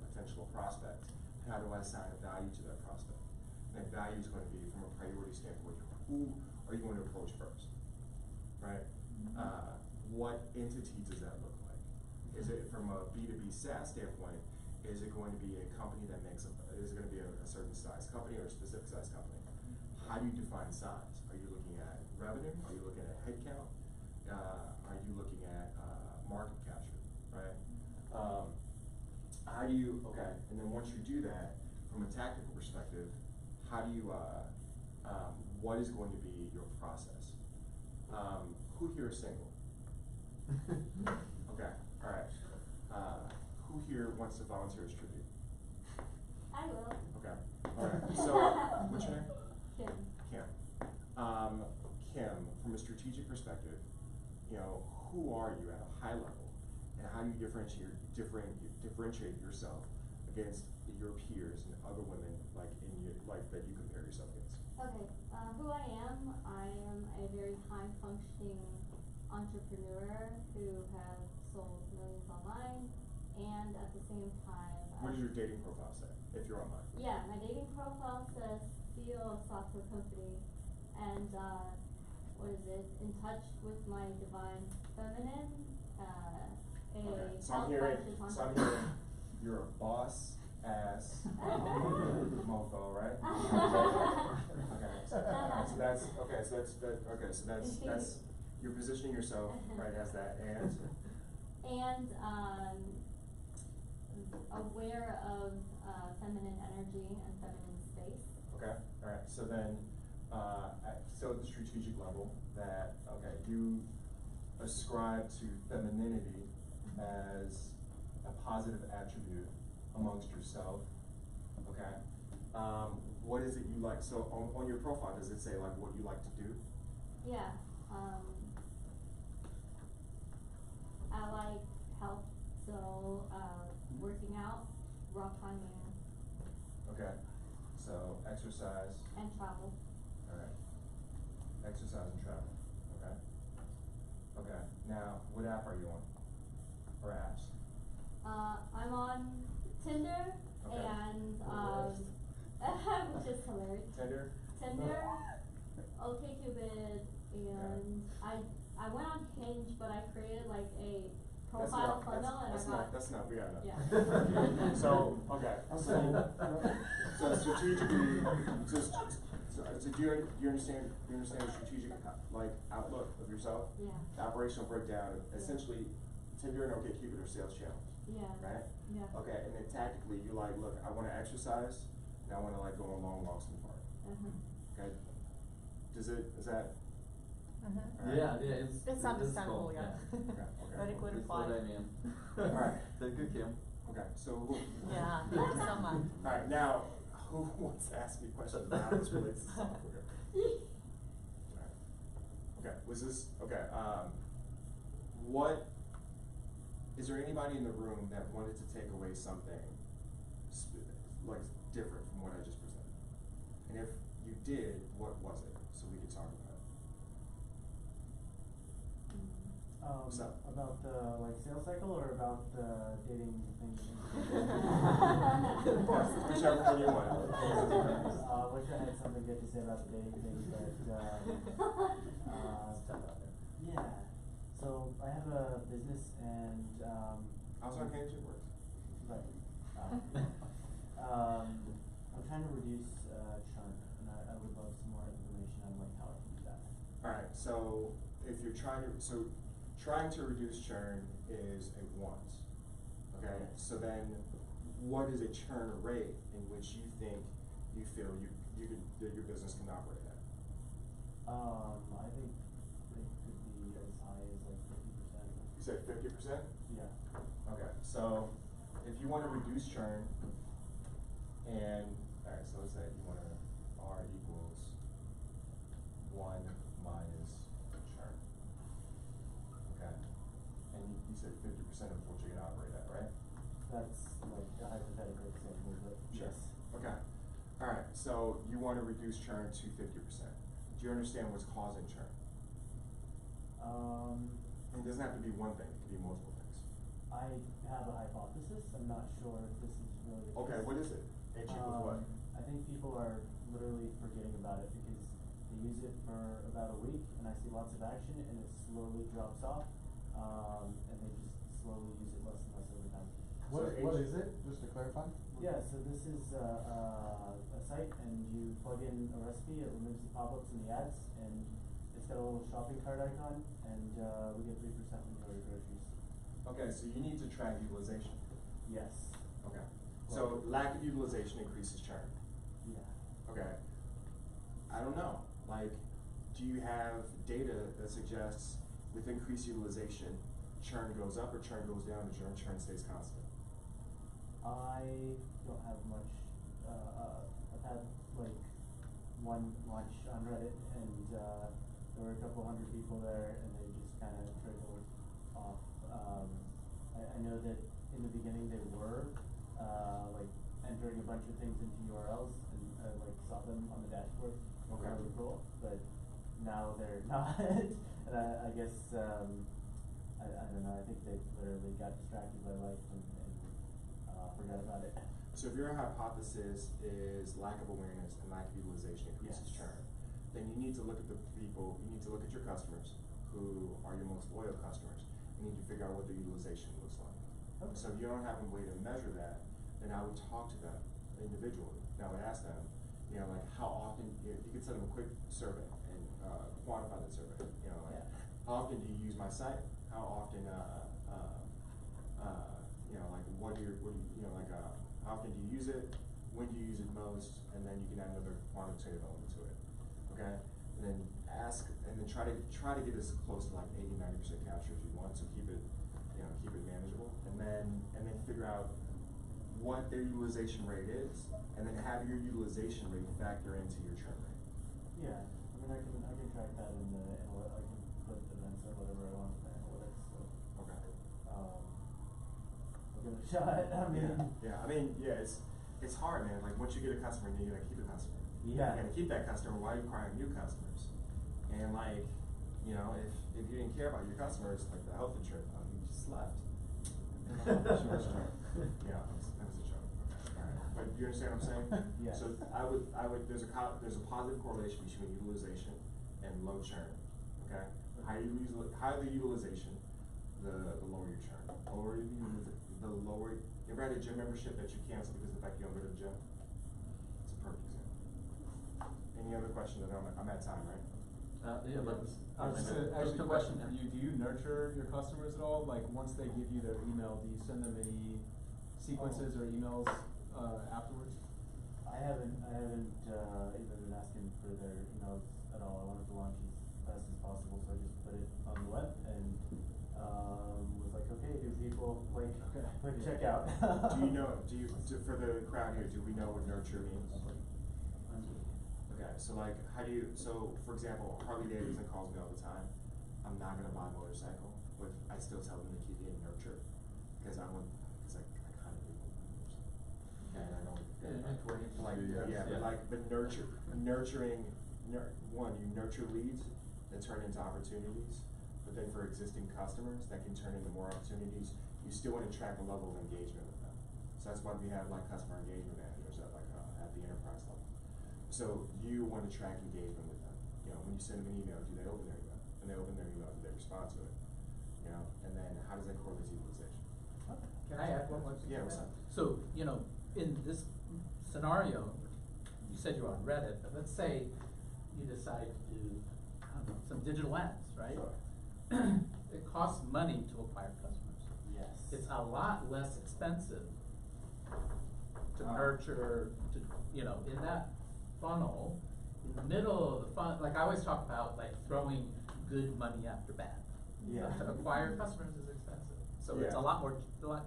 potential prospect? How do I assign a value to that prospect? And that value is going to be from a priority standpoint. Who are you going to approach first, right? What entity does that look like? Is it from a B2B SaaS standpoint? Is it going to be a company that is it going to be a certain size company or a specific size company? How do you define size? Are you looking at revenue? Are you looking at headcount? Are you looking at market capture, right? How do you, and then once you do that, from a tactical perspective, how do you, what is going to be your process? Who here is single? Okay, all right. Who here wants to volunteer as tribute? I will. Okay, all right. So, what's your name? Kim. Kim. Kim, from a strategic perspective, who are you at a high level, and how do you differentiate yourself against your peers and other women that you compare yourself against? Okay, who I am a very high functioning entrepreneur who has sold millions online, and at the same time. What does your dating profile say, if you're online? Yeah, my dating profile says CEO of software company, and in touch with my divine feminine, So I'm hearing you're a boss ass mofo, right? So that's you're positioning yourself right as that, and aware of feminine energy and feminine space. Okay, all right. So then, at the strategic level, that you ascribe to femininity as a positive attribute amongst yourself. Okay. What is it you like? So on your profile, does it say what you like to do? Yeah. I like health, so working out, rock climbing. Okay. So exercise. And travel. All right. Exercise and travel. Okay. Okay. Now, what app are you on? Or apps? I'm on Tinder, Okay. and which is hilarious. Tinder? OkCupid, and I went on Hinge, but I created a That's profile not, funnel, and that's I not, got. that's not, we got enough. Yeah. So, okay, so strategically, So do you understand the strategic, like, outlook of yourself? Yeah. The operational breakdown, essentially, say you're an OkCupid or sales channel, Yeah. right? Yeah. Okay, and then tactically, you're like, look, I wanna exercise, and I wanna like go on long walks in the park, okay? Is that? Alright. Yeah, it's. It's understandable, cool, yeah. Okay. Very good That's reply. what I mean. Alright. Thank you, Kim. Okay, so. Yeah, thank you so much. Alright, now, who wants to ask me questions about how this relates to software? Alright. Okay, what, is there anybody in the room that wanted to take away something like different from what I just presented? And if you did, what was it? So we could talk about it. What's up? About the like sales cycle or about the dating thing? Whichever one you want. Wish I had something good to say about the dating thing, but yeah. So I have a business and How's our handshake works? right. I'm trying to reduce churn, and I would love some more information on like how I can do that. Alright, so if you're trying to reduce churn is a want, okay? So then, what is a churn rate in which you think you feel that your business can operate at? I think it could be as high as like 50%. You said 50%? Yeah. Okay, so if you want to reduce churn, and alright, so let's say you want to R equals 1 minus churn. Okay, and you said 50% of what you can operate at, right? That's like a hypothetical example, but Sure. yes. Okay. Alright, so you want to reduce churn to 50%. Do you understand what's causing churn? And it doesn't have to be one thing, it could be multiple things. I have a hypothesis. I'm not sure if this is really the Okay, case. what is it? H equals what? I think people are literally forgetting about it because they use it for about a week and I see lots of action and it slowly drops off. And they just slowly use it less and less over time. What is it, just to clarify? Yeah, so this is a site and you plug in a recipe, it removes the pop-ups and the ads, and it's got a little shopping cart icon, and we get 3% when you order groceries. Okay, so you need to track utilization. Yes. Okay. So lack of utilization increases churn. Yeah. Okay. I don't know. Like, do you have data that suggests with increased utilization, churn goes up or churn goes down, or churn stays constant? I don't have much. I've had like one lunch on Reddit, and there were a couple hundred people there, and they just kind of trickled off. I know that in the beginning they were like entering a bunch of things into URLs, and like saw them on the dashboard. Okay. Really cool, but now they're not. And I guess I don't know. I think they literally got distracted by life and forgot about it. So if your hypothesis is lack of awareness and lack of utilization increases Yes. churn, then you need to look at the people, you need to look at your customers who are your most loyal customers. You need to figure out what their utilization looks like. Okay. So if you don't have a way to measure that, then I would talk to them individually. And I would ask them, you know, like how often, you could send them a quick survey and quantify that survey. You know, like how often do you use my site? How often, you know, like what do you know, like how often do you use it? When do you use it most? And then you can add another quantitative element to it. Okay? And then ask, and then try to get as close to like 80-90% capture if you want. So keep it, you know, keep it manageable. And then figure out what their utilization rate is, and then have your utilization rate factor into your churn rate. Yeah, I mean, I can track that in the I can put events or whatever I want in the analytics. So, Okay. I'll give it a shot. I mean, yeah. I mean, yeah. It's hard, man. Like once you get a customer, you gotta keep a customer. Yeah. You gotta keep that customer while you're acquiring new customers. And like, you know, if you didn't care about your customers, like the health insurance, you just left. Yeah, that was a joke. Okay. All right. But you understand what I'm saying? Yes. So I would. There's a positive correlation between utilization and low churn. Okay. Higher the utilization, the lower your churn. The lower. You ever had a gym membership that you canceled because of the fact you don't go to the gym? It's a perfect example. And Any other questions? I'm at time, right? Yeah, but. I was just gonna ask you a question, do you nurture your customers at all? Like, once they give you their email, do you send them any sequences or emails, afterwards? I haven't even been asking for their emails at all. I wanted to launch as fast as possible, so I just put it on the web and, was like, okay, do people click check out? For the crowd here, do we know what nurture means? Okay, so like, for example, Harley Davidson calls me all the time. I'm not gonna buy a motorcycle, but I still tell them to keep getting nurture, because I kind of do want motorcycle. And I don't, but nurturing, you nurture leads that turn into opportunities, but then for existing customers that can turn into more opportunities, you still wanna track a level of engagement with them. So that's why we have like customer engagement managers at the enterprise level. So you want to track engagement with them. You know, when you send them an email, do they open their email? When they open their email, do they respond to it? You know, and then how does that correlate to utilization? Can I add one more thing? Yeah, what's up? So, you know, in this scenario, you said you're on Reddit, but let's say you decide to do, I don't know, some digital ads, right? Sure. It costs money to acquire customers. Yes. It's a lot less expensive to nurture, in that funnel, in the middle of the funnel, like I always talk about, like throwing good money after bad. Yeah. To acquire customers is expensive, so it's a lot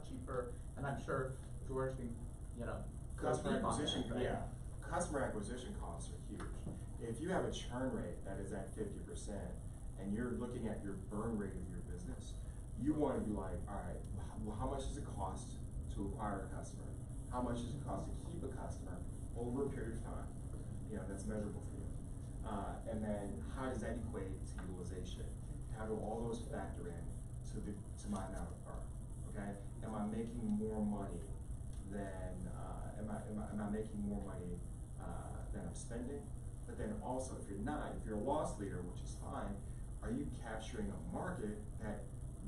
cheaper, and I'm sure George can, Customer speak on that, acquisition, right? yeah. Customer acquisition costs are huge. If you have a churn rate that is at 50%, and you're looking at your burn rate of your business, you wanna be like, all right, well, how much does it cost to acquire a customer? How much does it cost to keep a customer over a period of time? That's measurable for you. And then how does that equate to utilization? How do all those factor in to my amount of burn? Okay? Am I making more money than am I making more money than I'm spending? But then also, if you're not, if you're a loss leader, which is fine, are you capturing a market that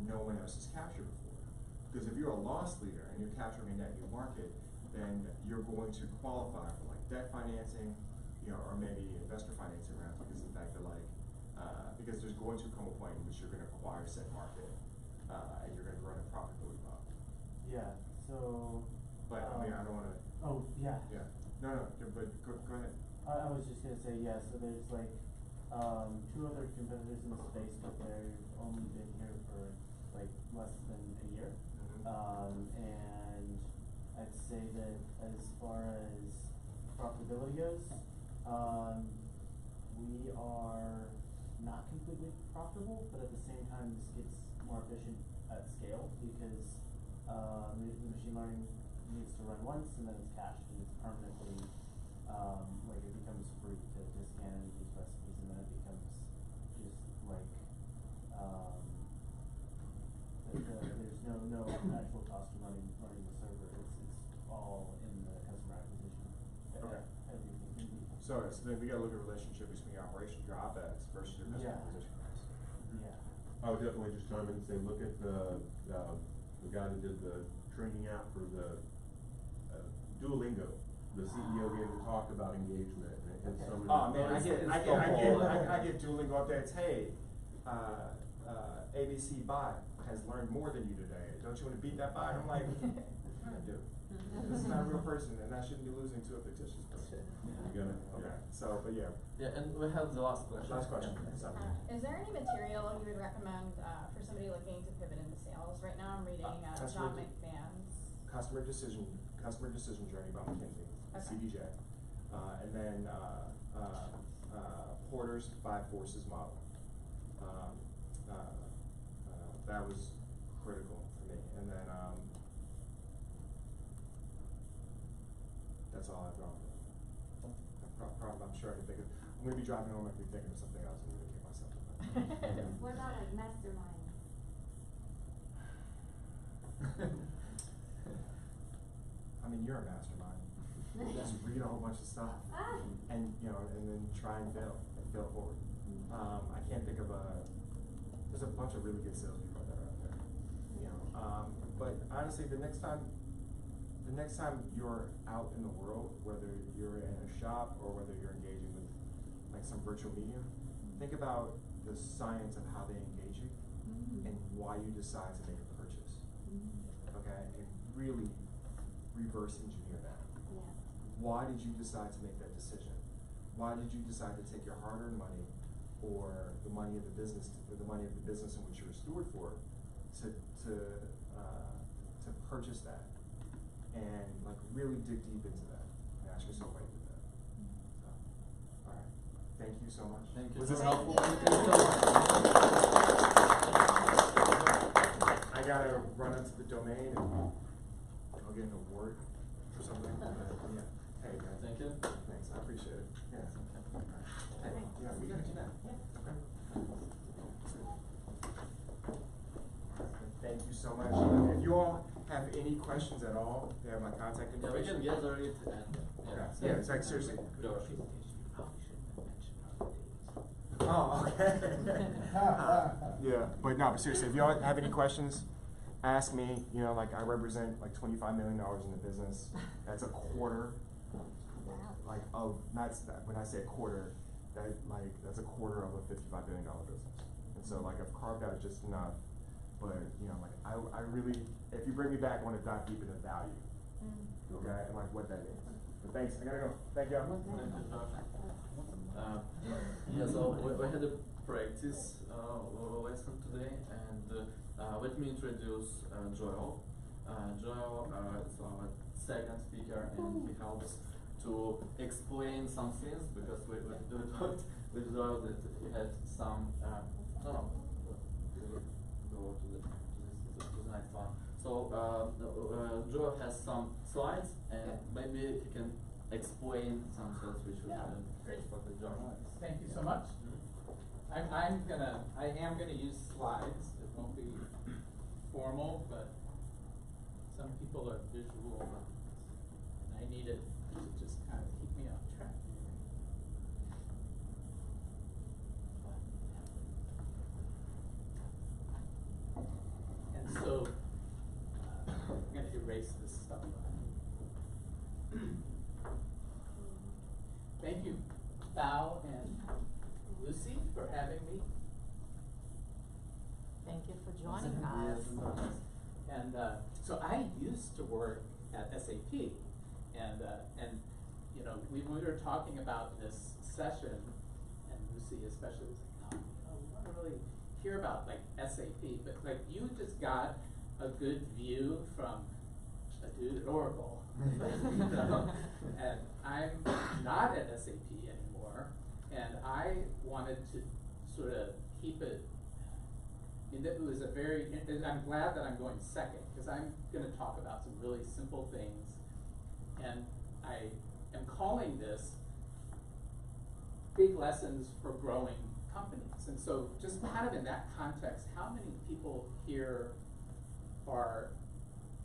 no one else has captured before? Because if you're a loss leader and you're capturing a net new market, then you're going to qualify for like debt financing, or maybe investor financing rounds, because of the fact that because there's going to come a point in which you're going to acquire said market, and you're going to run a profitability model. Yeah, so. But I don't want to. Oh, yeah. Yeah. No, but go ahead. I was just gonna say, yeah, so there's like, two other competitors in the space, but they've only been here for like less than a year. And I'd say that as far as profitability goes, we are not completely profitable, but at the same time, this gets more efficient at scale because, the machine learning needs to run once and then it's cached and it's permanently, like it becomes free to scan any of these recipes and then it becomes just like, there's no actual cost to running the server. It's all in the customer acquisition. Okay. Everything can be. So then we gotta look at the relationship between your operation, your OpEx versus your customer Yeah. acquisition cost. Yeah. I would definitely just chime in and say, look at the guy that did the training app for the Duolingo. The CEO gave a talk about engagement and so many. Oh man, I get Duolingo updates. Hey, ABC bot has learned more than you today. Don't you want to beat that bot? I'm like, I do. This is not a real person, and I shouldn't be losing to a fictitious person. You got it? Okay. So, but yeah. Yeah, and we have the last question. Last question. Is there any material you would recommend for somebody looking to pivot into sales? Right now I'm reading John McMahon's Customer decision journey by McKinsey, Okay. CDJ, and then Porter's 5 Forces model. That was critical for me, and then that's all I've drawn. I'm sure I can think of. I'm going to be driving home. I can be thinking of something else and communicate myself. What about like mastermind? I mean, you're a mastermind. Just read a whole bunch of stuff, and and then try and fail forward. I can't think of there's a bunch of really good salespeople that are out there, but honestly, the next time you're out in the world, whether you're in a shop or whether you're engaging with like some virtual medium, think about the science of how they engage you and why you decide to make a purchase. Okay, and really reverse engineer that. Yeah. Why did you decide to make that decision? Why did you decide to take your hard-earned money or the money of the business, or the money of the business in which you're a steward for, to purchase that, and like really dig deep into that and ask yourself why you did that. So, all right, thank you so much. Thank you. Was this Thank helpful? you. Thank you so much. I gotta run into the domain and I'll get an award for something. Yeah. Hey guys. Thank you. Thanks. I appreciate it. Yeah. All right. Hey, yeah, we gotta do that. Yeah. Okay. Thank you so much. If you all have any questions at all, they have my contact Yeah, we information. can gather it and Okay. Yeah, it's like seriously. George. Oh, okay. Yeah, but no, but seriously, if y'all have any questions, ask me. You know, like I represent like $25 million in the business. That's a quarter, like of, not that, when I say a quarter, that like that's a quarter of a $55 billion business. And so like I've carved out just enough, but you know, like I really, if you bring me back, I want to dive deep into value, okay, and like what that means. But thanks, I gotta go. Thank you. Yeah, so we had a practice lesson today, and let me introduce Joel. Joel is our second speaker, and he helps to explain some things, because we talked with Joel that he had some, go to the next one. So Joel has some slides, and maybe he can explain some things which we Great. for the journal. Thank you so much. I am gonna use slides. It won't be formal, but some people are visual, and I need it to just kind of keep me on track. And so, I'm gonna erase this stuff. Thank you, Val and Lucy, for having me. Thank you for joining us. And so I used to work at SAP, and you know, we were talking about this session, and Lucy especially was like, oh, we want to really hear about like SAP, but like you just got a good view from a dude at Oracle. You know? And I'm not at SAP anymore, and I wanted to sort of keep it. I mean, it was a very, I'm glad that I'm going second, because I'm going to talk about some really simple things, and I am calling this Big Lessons for Growing Companies. And so just kind of in that context, how many people here are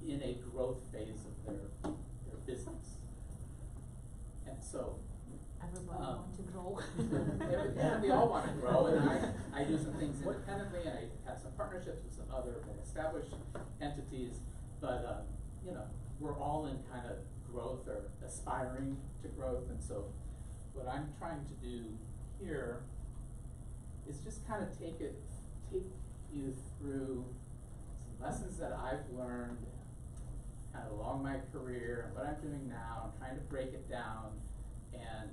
in a growth phase of their business? And so Everybody want to grow. yeah, we all want to grow, and I do some things independently, and I have some partnerships with some other more established entities, but you know, we're all in kind of growth or aspiring to growth, and so what I'm trying to do here is just kind of take you through some lessons that I've learned kind of along my career and what I'm doing now. I'm trying to break it down and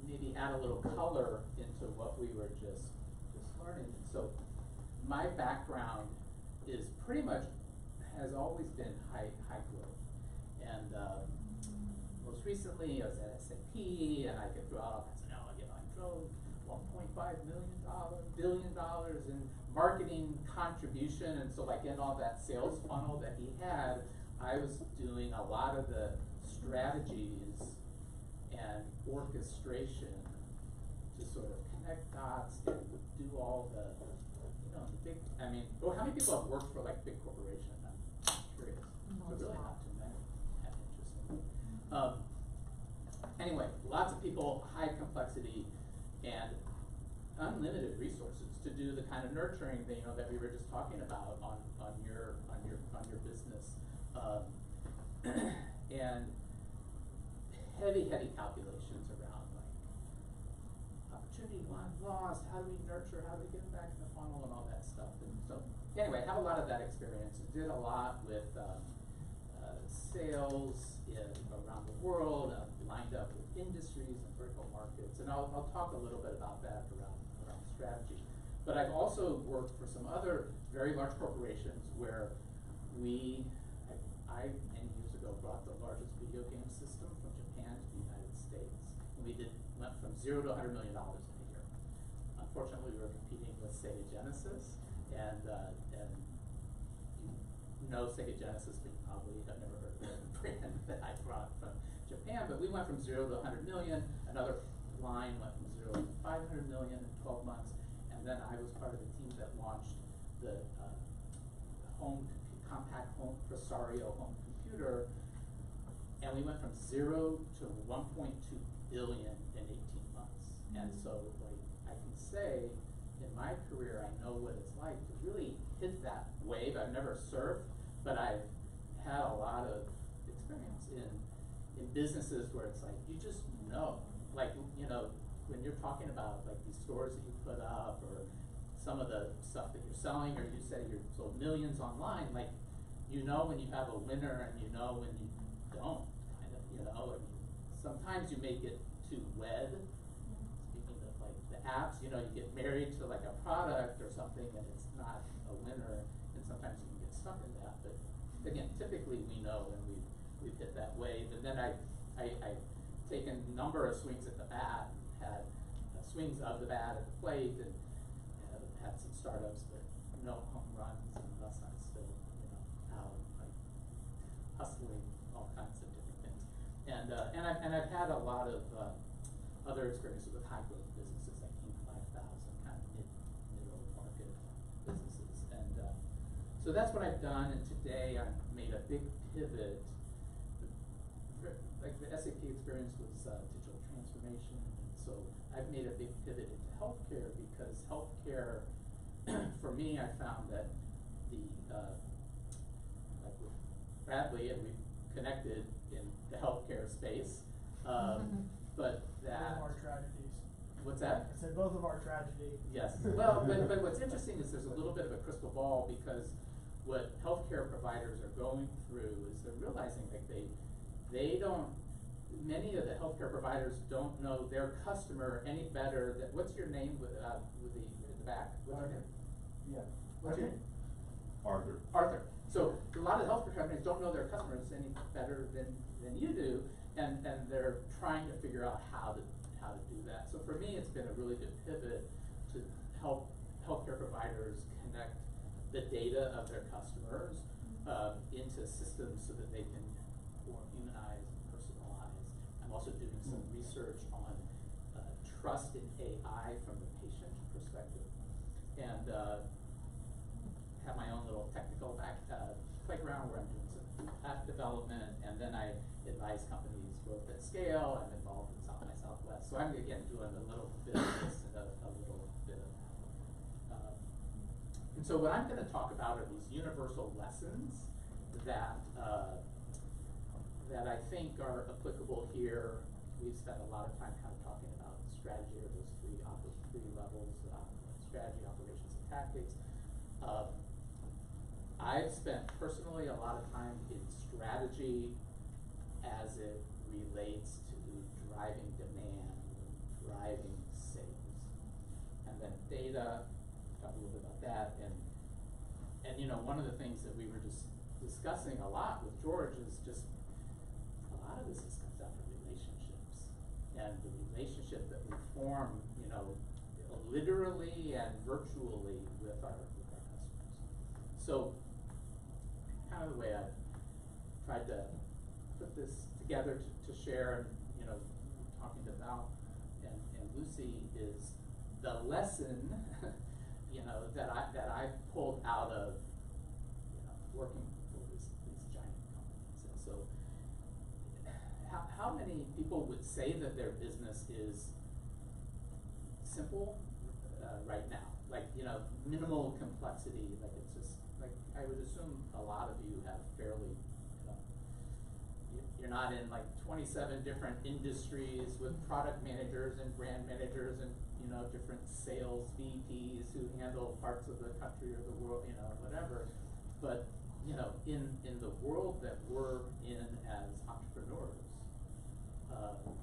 maybe add a little color into what we were just learning. So my background is pretty much, has always been high growth. And most recently I was at SAP, and I could throw out, I drove $1.5 billion in marketing contribution, and so like in all that sales funnel that he had, I was doing a lot of the strategies and orchestration to sort of connect dots and do all the, you know, the big, I mean, well, how many people have worked for like big corporations? I'm curious. But really not too many. That's interesting. Anyway, lots of people, high complexity, and unlimited resources to do the kind of nurturing that, you know, that we were just talking about on your business, and heavy calculations around like lost, how do we nurture, how do we get them back in the funnel and all that stuff. And so, anyway, I have a lot of that experience. I did a lot with sales around the world, lined up with industries and vertical markets, and I'll talk a little bit about that around strategy. But I've also worked for some other very large corporations where I many years ago brought the largest video game system from Japan to the United States, and went from $0 to $100 million in a year. Unfortunately, we were competing with Sega Genesis, and you know Sega Genesis, but you probably have never heard of the brand that I brought from Japan. But we went from 0 to 100 million. Another line went from 0 to 500 million in 12 months, and then I was part of the team that launched the compact home Presario home computer, and we went from 0 to 1.2 billion in 18 months. And so, like, I can say, in my career, I know what it's like to really hit that wave. I've never surfed, but I've had a lot of experience in businesses where it's like, you just know, like, you know, when you're talking about like these stores that you put up, or some of the stuff that you're selling, or you say you're sold millions online, like, you know when you have a winner and you know when you don't, kind of, you know. I mean, sometimes you may get too wed. Speaking of like the apps, you know, you get married to like a product or something and it's not a winner, and sometimes you can get stuck in that. But again, typically we know when we've hit that wave. And then I've taken a number of swings at the bat, had swings of the bat at the plate, and had some startups, but no home runs, and thus I'm still, you know, out like hustling all kinds of different things. And I've had a lot of other experiences with high growth businesses like Inc. 5000, kind of middle market businesses. And so that's what I've done. And today I've made a big pivot. Like the SAP experience was digital transformation, and so I've made a big pivot into healthcare, because healthcare, for me, I found that like with Bradley, and we've connected in the healthcare space, but that. Both of our tragedies. What's that? I said both of our tragedy. Yes. Well, but what's interesting is there's a little bit of a crystal ball, because what healthcare providers are going through is they're realizing like they don't, many of the healthcare providers don't know their customer any better than, what's your name with the in the back? What's your name? Yeah. What's your name? Arthur. Arthur. So a lot of healthcare companies don't know their customers any better than you do, and they're trying to figure out how to do that. So for me, it's been a really good pivot to help healthcare providers connect the data of their customers into systems so that they can more humanize and personalize. I'm also doing some research on trust in AI from the patient perspective, and have my own little technical playground where I'm doing some app development, and then I advise companies both at scale. I'm involved in South by Southwest, so I'm again doing a little bit of this and a little bit of that. And so what I'm going to talk about are these universal lessons that that I think are applicable here. We've spent a lot of time kind of talking about strategy, or those three levels: strategy, operations, and tactics. I've spent personally a lot of time in strategy as it relates to driving demand, driving sales, and then data. Talk a little bit about that, and you know, one of the things that we were just discussing a lot with George is just a lot of this comes down to relationships, and the relationship that we form, you know, literally and virtually with our customers. So kind of the way I've tried to put this together to share, and you know, talking to Val and Lucy, is the lesson you know, that I pulled out of, you know, working for these giant companies. And so how many people would say that their business is simple right now? Like, you know, minimal complexity, like it's just, like, I would assume a lot of you have fairly, you know, you're not in like 27 different industries with product managers and brand managers and you know, different sales VPs who handle parts of the country or the world, you know, whatever. But, you know, in the world that we're in as entrepreneurs,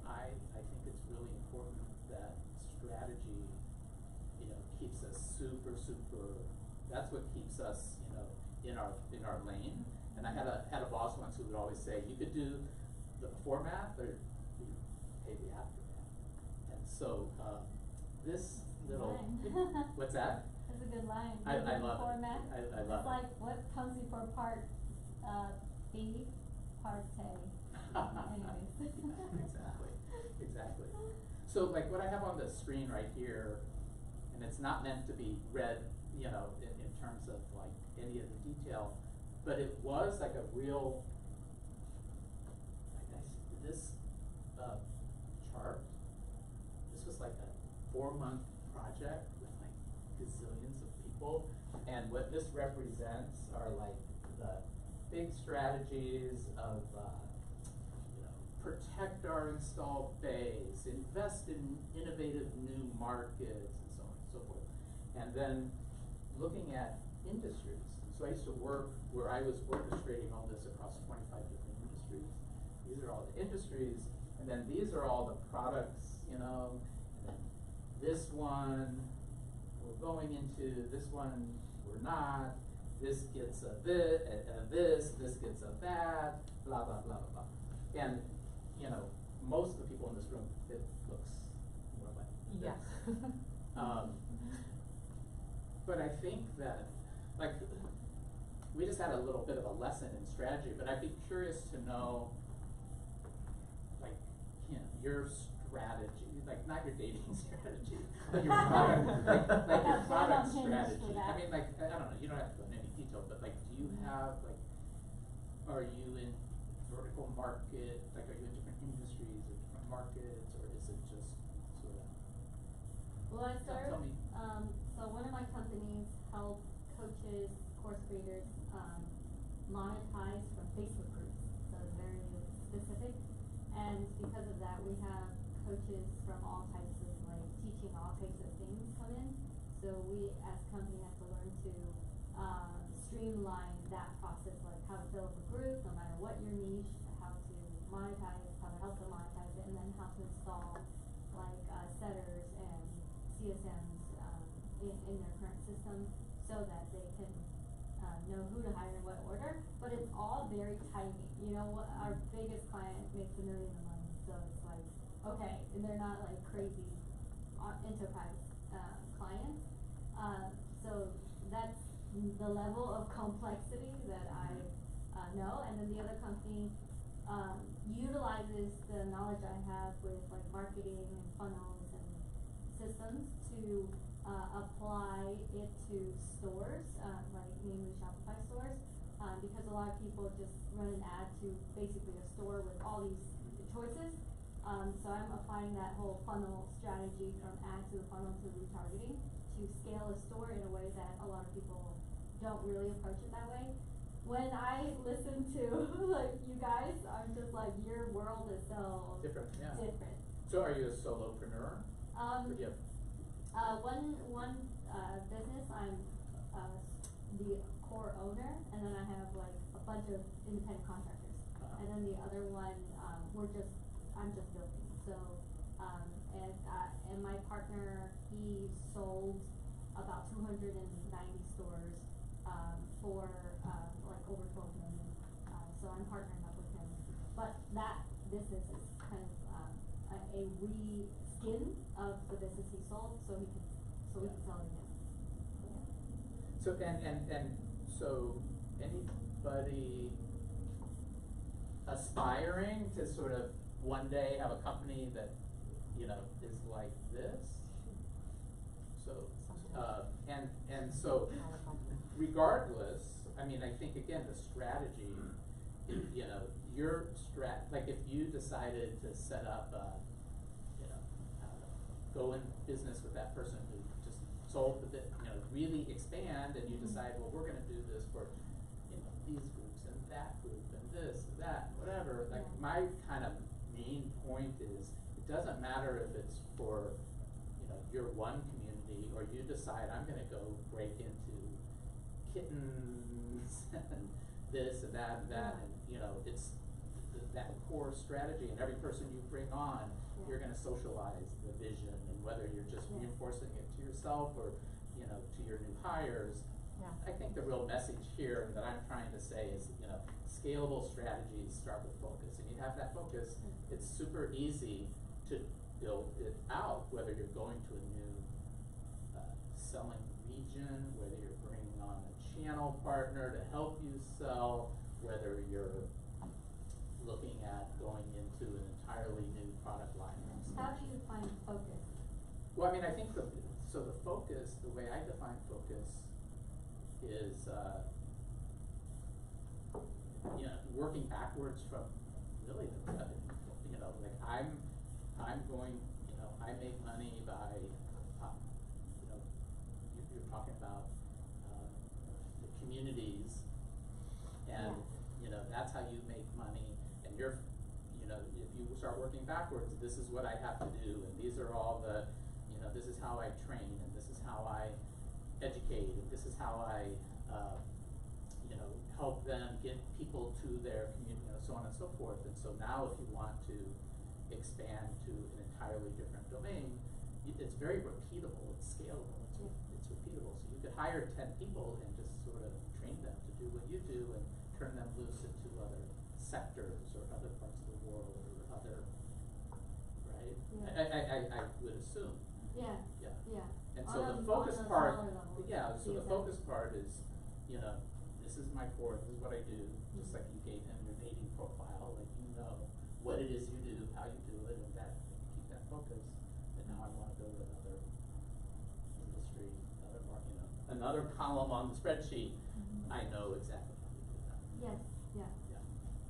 I think it's really important that strategy, you know, keeps us super, that's what keeps us, you know, in our lane. And I had a boss once who would always say, you could do the format or you pay the aftermath. And so, this little, Line. what's that? That's a good line. I Good love format. it. I love It's like what comes before part B, part A. Anyways. Exactly. So like what I have on the screen right here, and it's not meant to be read, you know, in terms of like any of the detail, but it was like a real, like this chart, this was like a 4-month project with like gazillions of people, and what this represents are like the big strategies of protect our installed base, invest in innovative new markets, and so on and so forth. And then looking at industries. So I used to work where I was orchestrating all this across 25 different industries. These are all the industries, and then these are all the products, you know, and then this one we're going into, this one we're not, this gets a this gets a that, blah, blah, blah, blah, blah. And you know, most of the people in this room, it looks more like this. Yeah. But I think that, like, we just had a little bit of a lesson in strategy, but I'd be curious to know, like, you know, your strategy, like, not your dating strategy, but your product, like your product strategy. I mean, like, I don't know, you don't have to go into any detail, but like, do you have, like, are you in vertical market, like, are you in different industries or different markets, or is it just sort of? Well, I started, Tell me. so one of my companies help coaches, course creators, monetize from Facebook groups. So it's very specific. And because of that, we have coaches from all types of, like, teaching all types of things come in. So we, as a company, have to learn to, streamline that process, like how to fill up a group, no matter what your niche, how to monetize, how to help them monetize it, and then how to install, like, setters and CSMs, in their current system so that they can, know who to hire in what order. But it's all very tiny. You know, what our biggest client makes $1 million a month, so it's like, okay, and they're not like crazy enterprise, clients. So that's the level of complexity that I know. And then the other company utilizes the knowledge I have with like marketing and funnels and systems to apply it to stores, like namely Shopify stores, because a lot of people just run an ad to basically a store with all these choices. So I'm applying that whole funnel strategy from ad to funnel to retargeting to scale a store in a way that a lot of people don't really approach it that way. When I listen to like you guys, I'm just like, your world is so Different, yeah. different. So are you a solopreneur? Or do you have? One business, I'm the core owner, and then I have like a bunch of independent contractors. And then the other one, I'm just building. So, and my partner, he sold about 290 stores, for, like over 12 million. So I'm partnering up with him. But that business is kind of, a re-skin of the business he sold, so we can sell it again. So, and so anybody aspiring to sort of one day have a company that, you know, is like this? So, and so regardless, I mean, I think again, the strategy, you know, your like if you decided to set up you know, I don't know, go in business with that person who just sold the bit, you know, really expand, and you decide, well, we're gonna do this for, you know, these groups and that group and this and that, whatever. Like my kind of main point is, it doesn't matter if it's for, you know, your one community, or you decide I'm gonna go break into kittens and this and that, and you know, it's that core strategy, and every person you bring on, you're gonna socialize the vision, and whether you're just reinforcing it to yourself or, you know, to your new hires. I think the real message here that I'm trying to say is, you know, scalable strategies start with focus, and you have that focus, it's super easy to build it out, whether you're going to a new selling region, whether you're bringing on a channel partner to help you sell, whether you're looking at going into an entirely new product line. How do you find focus? Well, I mean, I think the focus, the way I define focus is, you know, working backwards from really the revenue. You know, like I'm going, you know, I make money by, you know, you're talking about the communities, and you know, that's how you make money. And you're, you know, if you start working backwards, this is what I have to do, and these are all the, you know, this is how I train, and this is how I educate, and this is how I, you know, help them get people to their community, you know, so on and so forth. And so now if you want to expand to an entirely different domain, it's very repeatable, it's scalable, it's repeatable. So you could hire 10 people and just sort of train them to do what you do and turn them loose into other sectors or other parts of the world or other, right? I would assume. Yeah. And On so a- the focus on a part, smaller level, so the exactly. focus part is, you know, this is my core, this is what I do, just like you gave him your dating profile, like you know what it is you do, how you do it, and that, if you keep that focus, then now I wanna go to another industry, another market, you know, another column on the spreadsheet, I know exactly how to do that. Yes, yeah.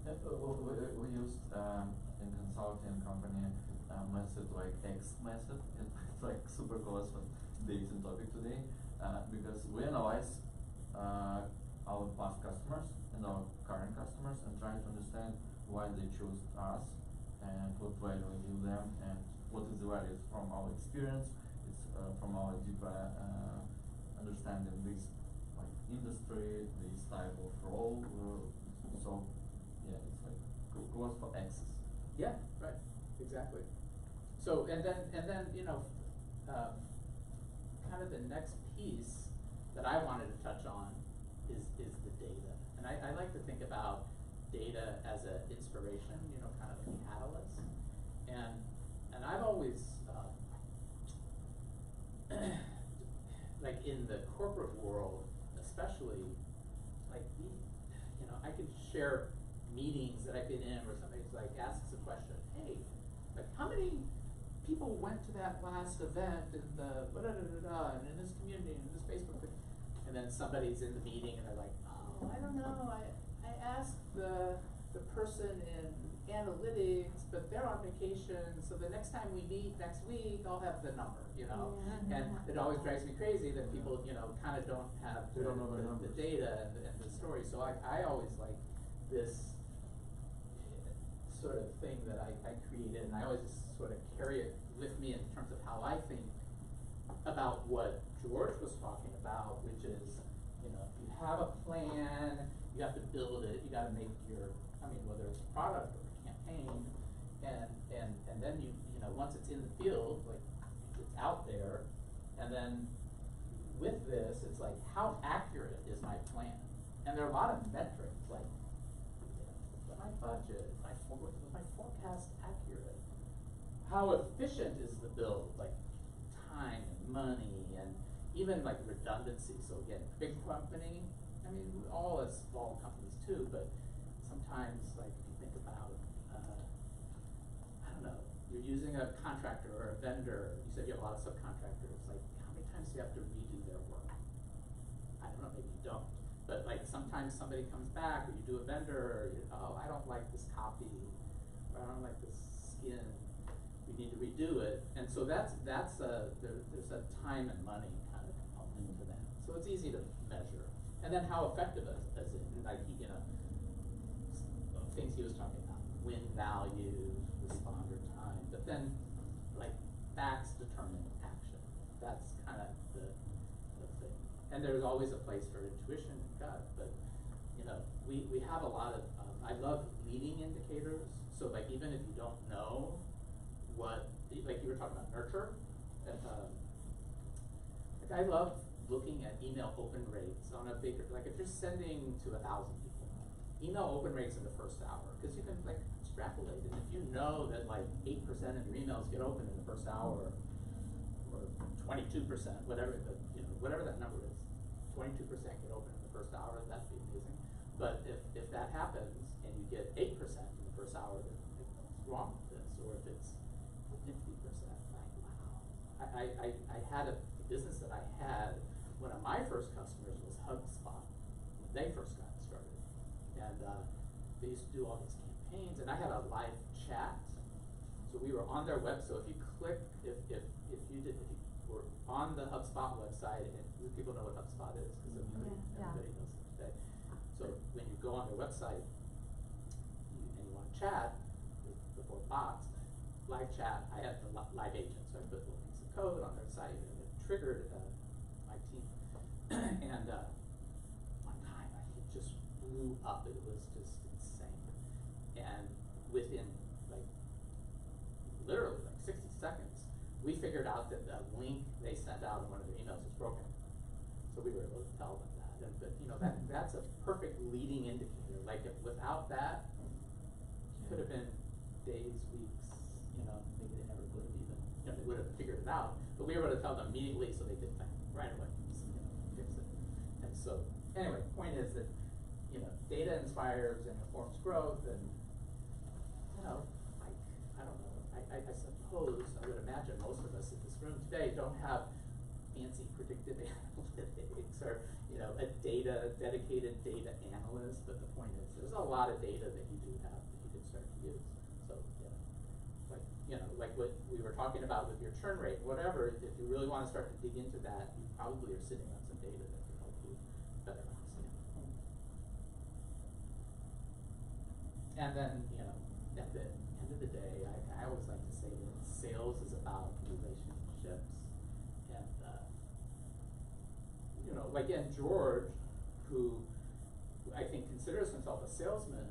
We used in consulting company method like X method. It's like super close with dating topic today because we analyze our past customers and our current customers and trying to understand why they chose us and what value we give them and what is the value from our experience. It's from our deeper understanding this like industry, this type of role. So yeah, it's like close for access. Yeah, right, exactly. So, and then, you know, kind of the next piece that I wanted to touch on is the data. And I like to think about data as an inspiration, you know, kind of a catalyst. And I've always, like in the corporate world, especially, like, you know, I could share meetings that I've been in where somebody's like asks a question, hey, like how many people went to that last event in the and in this community, in this Facebook thing, and then somebody's in the meeting and they're like, oh, I don't know, I asked the person in analytics, but they're on vacation, so the next time we meet next week, I'll have the number, you know? And it always drives me crazy that people, you know, kind of don't have They don't know their the numbers. data and the story. So I always like this sort of thing that I created, and I always just sort of carry it with me in terms of how I think about what George was talking about, which is, you know, if you have a plan, you have to build it, you gotta make your, I mean, whether it's a product or a campaign, and then you know, once it's in the field, like, it's out there, and then with this, it's like, how accurate is my plan? And there are a lot of metrics, like, my budget, was my forecast accurate? How efficient is the build, like time and money and even like redundancy? So again, big company, I mean, all as small companies too, but sometimes like if you think about, I don't know, you're using a contractor or a vendor, you said you have a lot of subcontractors, like how many times do you have to redo their work? I don't know, maybe you don't. But like sometimes somebody comes back, or you do a vendor, or oh, I don't like this copy, or I don't like this skin. We need to redo it, and so there's a time and money kind of component to that. So it's easy to measure, and then how effective is it? Like you know, things he was talking about, win value, responder time, but then like facts determine action. and there's always a place for intuition and gut, but, you know, we have a lot of, I love leading indicators, so like even if you don't know what, like you were talking about nurture, like I love looking at email open rates on a bigger, like if you're sending to 1,000 people, email open rates in the first hour, because you can like extrapolate it. If you know that like 8% of your emails get open in the first hour, or 22%, whatever the, you know, whatever that number is, 22% get open in the first hour, that'd be amazing. But if that happens and you get 8% in the first hour, then like, what's wrong with this? Or if it's 50%, like wow. I had a business that I had. One of my first customers was HubSpot when they first got started, and they used to do all these campaigns, and I had a live chat. So we were on their web. So if you click, if you were on the HubSpot website, and people know what HubSpot is because everybody knows it today. So when you go on their website and you want to chat before bots, live chat, I had the live agent, so I put little things of code on their site, and it triggered my team. And one time, it just blew up. It was just insane. And within like literally like 60 seconds, we figured out that the link they sent out in one of their emails was broken. So we were able to tell them that. And but you know that's a perfect leading indicator. Like if without that, it could have been days, weeks. You know, maybe they never would have even. You know, they would have figured it out. But we were able to tell them immediately, so they could right away. Fix it. And so, anyway, point is that, you know, data inspires and informs growth, and, you know, like, I don't know, I suppose, I would imagine most of us in this room today don't have fancy predictive analytics or, you know, a dedicated data analyst, but the point is, there's a lot of data that you do have that you can start to use. So, like what we were talking about with your churn rate, whatever, if you really want to start to dig into that, you probably are sitting on some data that can help you better understand. And then, you know, at the end of the day, I always like to say that sales is about relationships. And, you know, like George, who I think considers himself a salesman,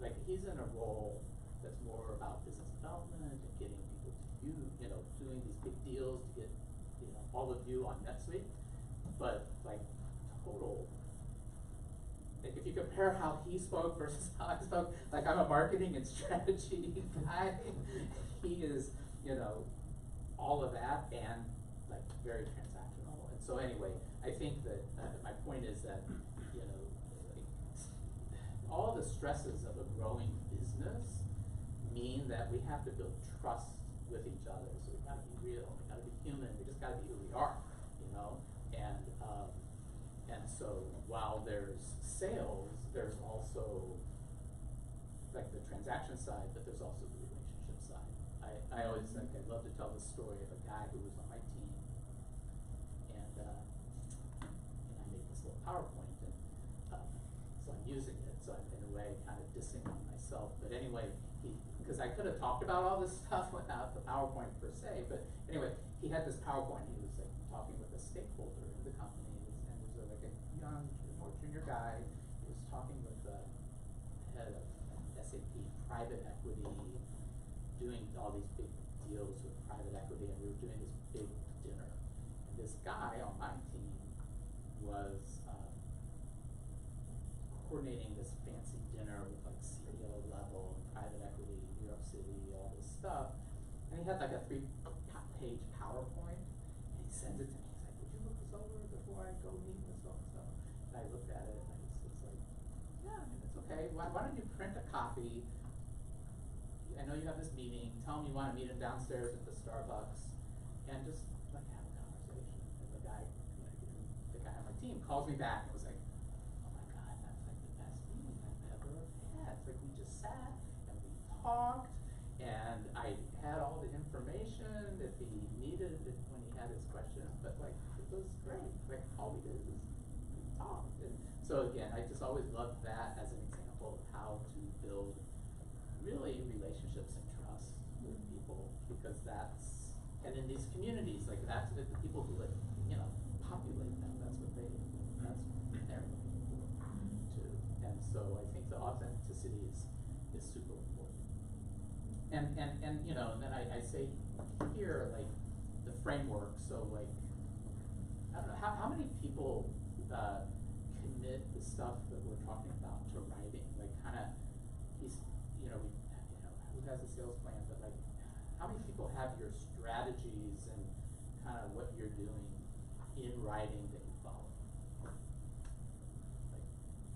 like he's in a role that's more about business development and getting people to you know, doing these big deals to get, you know, all of you on NetSuite. But like total, like if you compare how he spoke versus how I spoke, like I'm a marketing and strategy guy. He is, you know, all of that and like very transactional. And so anyway, I think that my point is that, you know, like, all the stresses of a growing business mean that we have to build trust with each other. So we gotta be real, we gotta be human, we just gotta be who we are, you know? And so while there's sales, there's also like the transaction side, but there's also the relationship side. I always think I love to tell the story of a guy who was on my team, and I made this little PowerPoint, and so I'm using it, so I'm in a way kind of dissing on myself. But anyway, because I could have talked about all this stuff without the PowerPoint per se, but anyway, he had this PowerPoint. He was like talking with a stakeholder in the company, and he was like a young, more junior guy. He was talking with the head of SAP private equity, doing all these big deals with private equity, and we were doing this big dinner. And this guy on my team was coordinating this fancy dinner with like CEO level, private equity, New York City, all this stuff. And he had like a 3-page PowerPoint, and he sends it to me. He's like, would you look this over before I go meet this so-and-so? And I looked at it, and I was like, yeah, I mean, it's okay. Why don't you print a copy? I know you have this meeting. Tell him you want to meet him downstairs at the Starbucks, and just like have a conversation. And the guy, you know, the guy on my team calls me back and was like, "Oh my God, that's like the best meeting I've ever had. It's like we just sat and we talked, and I had all the information that he needed when he had his questions. But like it was great. Like all we did was we talked." And so again, I just always loved that as an example of how to build really relationships and trust with people, because that's, and in these communities, like that's the people who like, you know, pop populate them, that's what they're looking for too. And so I think the authenticity is super important. And you know, and then I say here, like, the framework, so like, I don't know, how many people commit the stuff that we're talking about to writing? Like, kinda, you know, who has a sales plan, but like, how many people have your strategies and kind of what you're doing in writing that you follow? Like,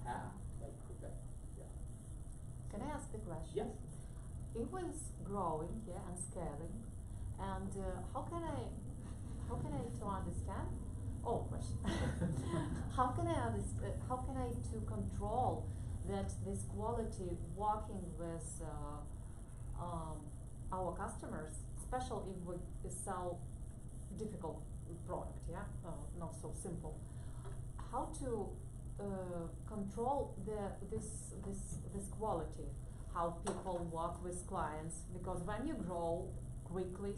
half, like, okay, yeah. Can I ask a question? Yes. It was growing, yeah, and scaling, and how can I to understand? Oh, question. How can I to control that this quality working with our customers, especially if we sell difficult product, yeah, not so simple. How to control this quality? How people work with clients, because when you grow quickly,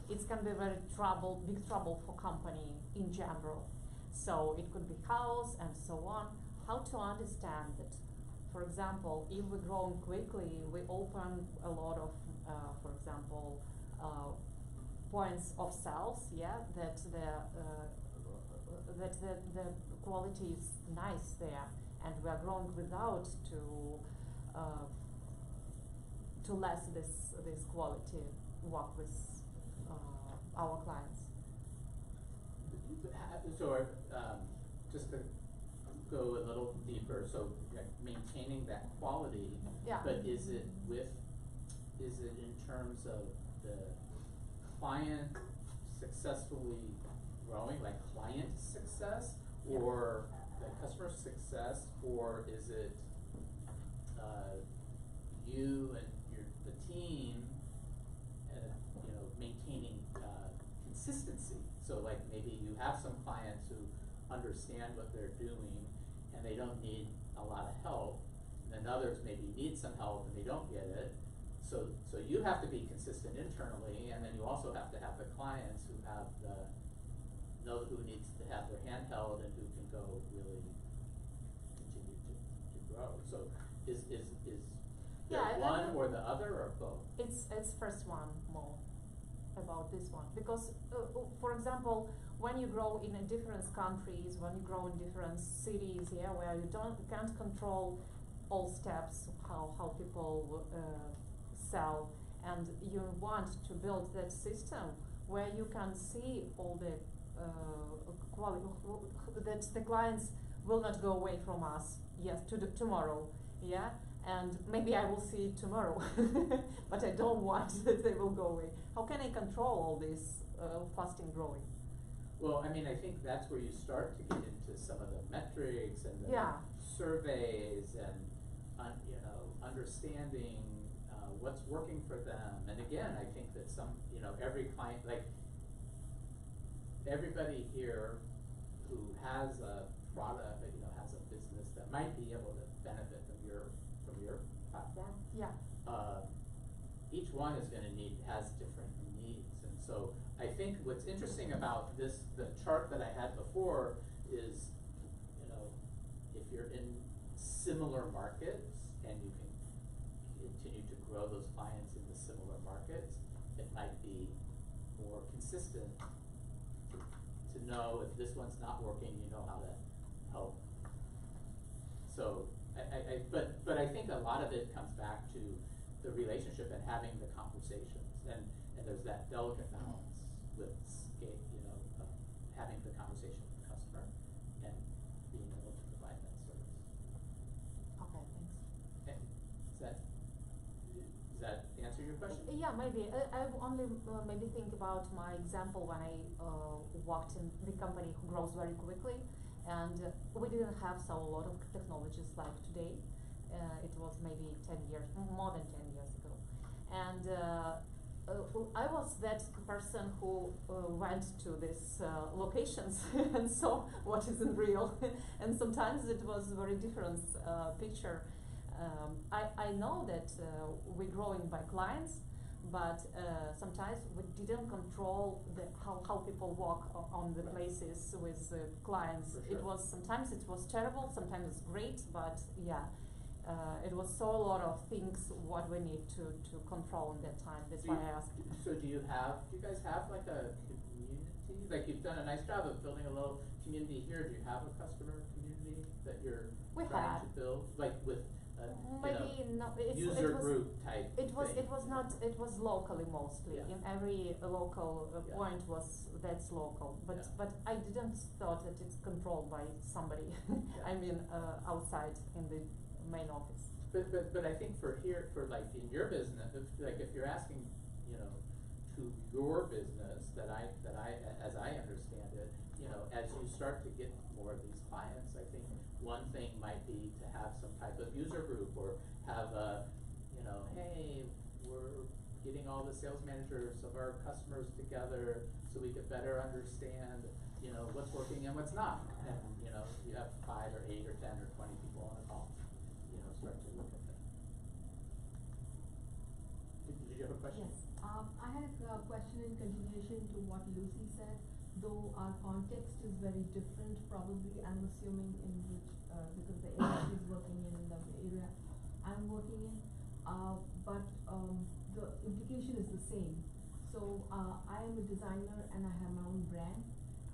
it's can be big trouble for company in general. So it could be chaos and so on. How to understand it? For example, if we're growing quickly, we open a lot of, for example, points of sales, yeah, that the quality is nice there, and we are growing without to less this quality work with our clients. So, just to go a little deeper, so like, maintaining that quality, Yeah. but is it in terms of the client successfully growing, like client success, or the customer success, or is it you and the team, you know, maintaining consistency? So like maybe you have some clients who understand what they're doing and they don't need a lot of help, and then others maybe need some help and they don't get it. So you have to be consistent internally, and then you also have to have the clients who know who needs to have their hand held and who can go really continue to grow. So is there one or the other, or both? It's first one more about this one, because for example, when you grow in different countries, when you grow in different cities, yeah, where you can't control all steps, how people sell, and you want to build that system where you can see all the quality, that the clients will not go away from us, yes, tomorrow, yeah, and maybe I will see it tomorrow, but I don't want that they will go away. How can I control all this fasting growing? Well, I mean, I think that's where you start to get into some of the metrics and the surveys and you know, understanding what's working for them. And again, I think that every client, like everybody here who has a product, you know, has a business that might be able to benefit from your platform. Yeah. Each one is going to has different needs, and so I think what's interesting about the chart that I had before is, you know, if you're in similar markets and you can continue to grow those clients in the similar markets, it might be more consistent to know if this one's not working, you know how to help. So but I think a lot of it comes back to the relationship and having the conversations, and there's that delicate balance with having the conversation with the customer and being able to provide that service. Okay, thanks. Okay, does that answer your question? Yeah, maybe. I only maybe think about my example when I worked in the company who grows very quickly, and we didn't have a lot of technologies like today. It was maybe 10 years, more than 10 years ago. And I was that person who went to these locations and saw what isn't real. And sometimes it was a very different picture. I know that we're growing by clients, but sometimes we didn't control how people walk on the places with clients. For sure. It was sometimes it was terrible, sometimes it's great, but yeah, it was so a lot of things what we need to control in that time. That's why I asked. So do you guys have like a community? Like you've done a nice job of building a little community here. Do you have a customer community that you're trying to build? Like with Maybe not. user group type It was. thing? It was not. It was locally mostly. Yeah. In every local Yeah. point that's local. But Yeah. but I didn't thought that it's controlled by somebody. I mean outside in the main office. But I think for here, for like in your business, if you're asking, to your business, that I as I understand it, as you start to get more of these clients, I think one thing might be to have some type of user group, or have a, hey, we're getting all the sales managers of our customers together so we could better understand, what's working and what's not. And, you have 5 or 8 or 10 or 20 people on a call, start to look at that. Did you have a question? Yes, I had a question in continuation to what Lucy said, though our context is very different, probably, I'm assuming, in which, because the area she's working in the area I'm working in, but the implication is the same. So, I am a designer and I have my own brand,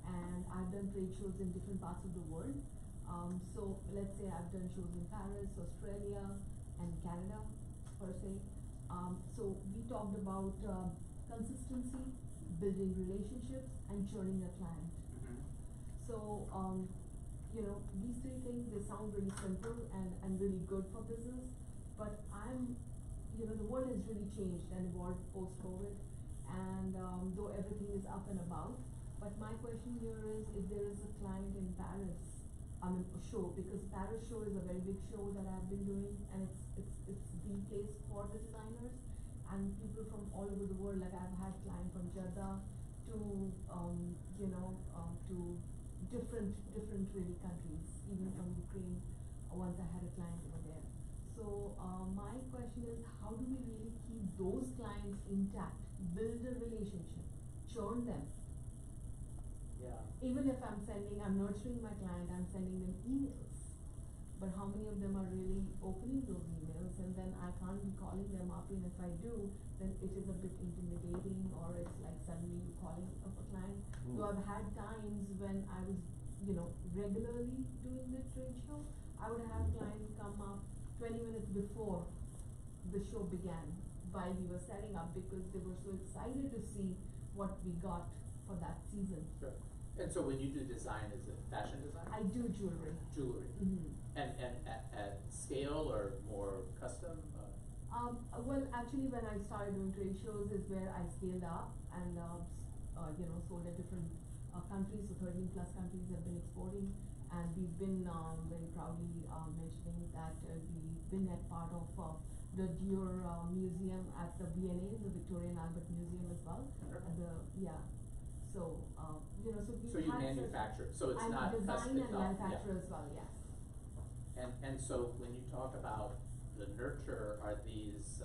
and I've done trade shows in different parts of the world. So let's say I've done shows in Paris, Australia, and Canada, per se. So we talked about consistency, building relationships, and churning a client. Mm-hmm. So, these 3 things, they sound really simple and really good for business, but the world has really changed and evolved post-COVID, and though everything is up and about, but my question here is, if there is a client in Paris, a show, because Paris show is a very big show that I've been doing, and it's the place for the designers, and people from all over the world, like I've had clients from Jeddah to, to different really countries, even from Ukraine, once I had a client over there. So, my question is, how do we really keep those clients intact, build a relationship, churn them? Yeah. Even if I'm nurturing my client, I'm sending them emails. But how many of them are really opening those emails? And then I can't be calling them up, and if I do, then it is a bit intimidating, or it's like suddenly you calling up a client. So I've had times when I was, regularly doing the trade show, I would have clients come up 20 minutes before the show began, while we were setting up, because they were so excited to see what we got for that season. Sure. And so when you do design, is it fashion design? I do jewelry. Jewelry. Mm-hmm. And at scale or more custom? Well, actually, when I started doing trade shows is where I scaled up and, sold at different countries. So 13 plus countries have been exporting, and we've been very proudly mentioning that we've been at part of the Dior Museum at the V&A, the Victoria and Albert Museum as well. Sure. So, So you manufacture, so it's not I'm a custom. design and manufacturer as well, yes. And so when you talk about the nurture, are these,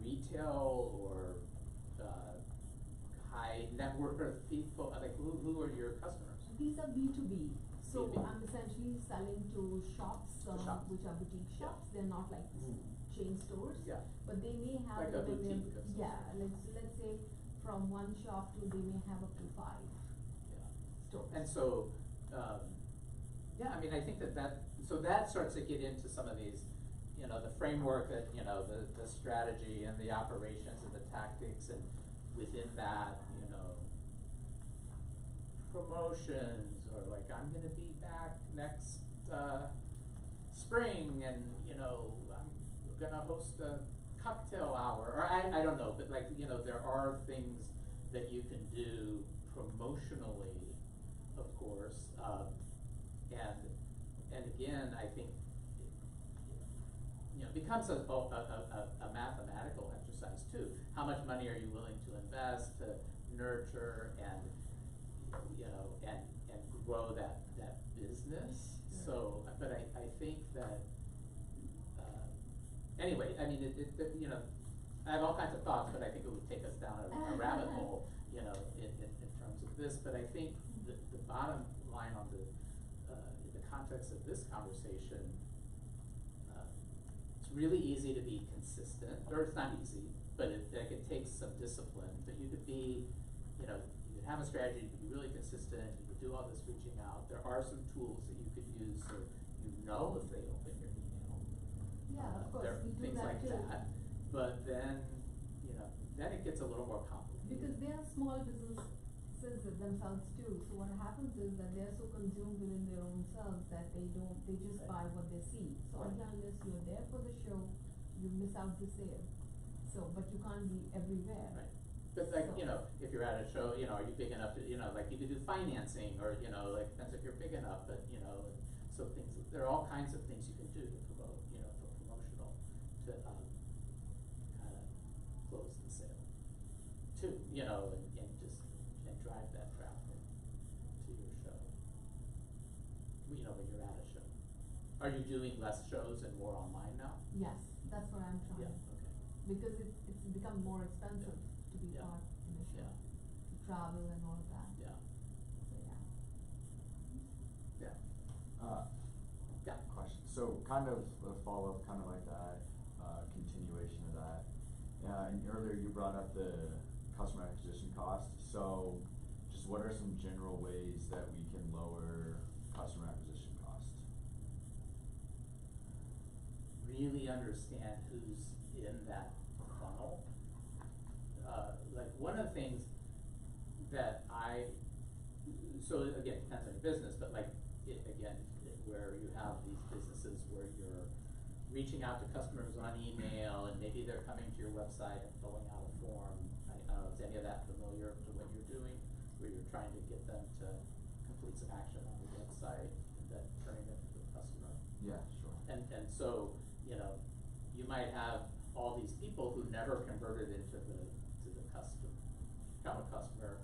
retail or, high net worth people, like who are your customers? These are B2B. So B2B. I'm essentially selling to shops, shops. which are boutique shops. They're not like chain stores. Yeah. But they may have Like a within boutique of some them, let's say from one shop to they may have up to 5 stores. And so, I think so that starts to get into some of these, the framework that, the strategy and the operations and the tactics, and within that, promotions, or like, I'm gonna be back next, spring, and, I'm gonna host a cocktail hour, or I don't know, but like, there are things that you can do promotionally, of course, and again, I think, it becomes a mathematical exercise too. How much money are you willing to invest to nurture and grow that business? So, but I think that, anyway, I mean, you know, I have all kinds of thoughts, but I think it would take us down a rabbit hole, you know, in terms of this, but I think the bottom line on in the context of this conversation, it's really easy to be consistent, or it's not easy, but it takes some discipline, but you could be, you know, you could have a strategy, you could be really consistent, you could do all this reaching out, there are some tools that you could use so you know if they open your email. Yeah, of course, There are we do things that like too. that, but then, you know, then it gets a little more complicated. Because they are small businesses themselves too, so what happens is that they are so consumed within their own selves that they just buy what they see. So Right. unless you're there for the show, you miss out the sale. So, but you can't be everywhere. Right. But like, So- you know, if you're at a show, you know, are you big enough to, you know, like you could do financing or, you know, like depends if you're big enough, but, you know, so things, there are all kinds of things you can do to promote, you know, for promotional, to, kind of close the sale. To, you know, and just, and drive that traffic to your show. You know, when you're at a show. Are you doing less shows and more online now? Yes, that's what I'm trying. Yeah, okay. Because it's become more expensive to be Yeah. part in the show, Yeah. to travel and all of that. Yeah. So, yeah. Yeah. Yeah, question. So kind of a follow-up, kind of like that, continuation of that. And earlier you brought up the customer acquisition cost. So just what are some general ways that we can lower customer acquisition cost? Really understand who's in that funnel. Like one of the things that so again, it depends on your business, but like, where you have these businesses where you're reaching out to customers on email and maybe they're coming to your website and filling out a form. I don't know, is any of that familiar to what you're doing? Where you're trying to get them to complete some action on the website and then turning them to a customer. Yeah, sure. And so, you know, you might have all these people who never converted into the become a customer.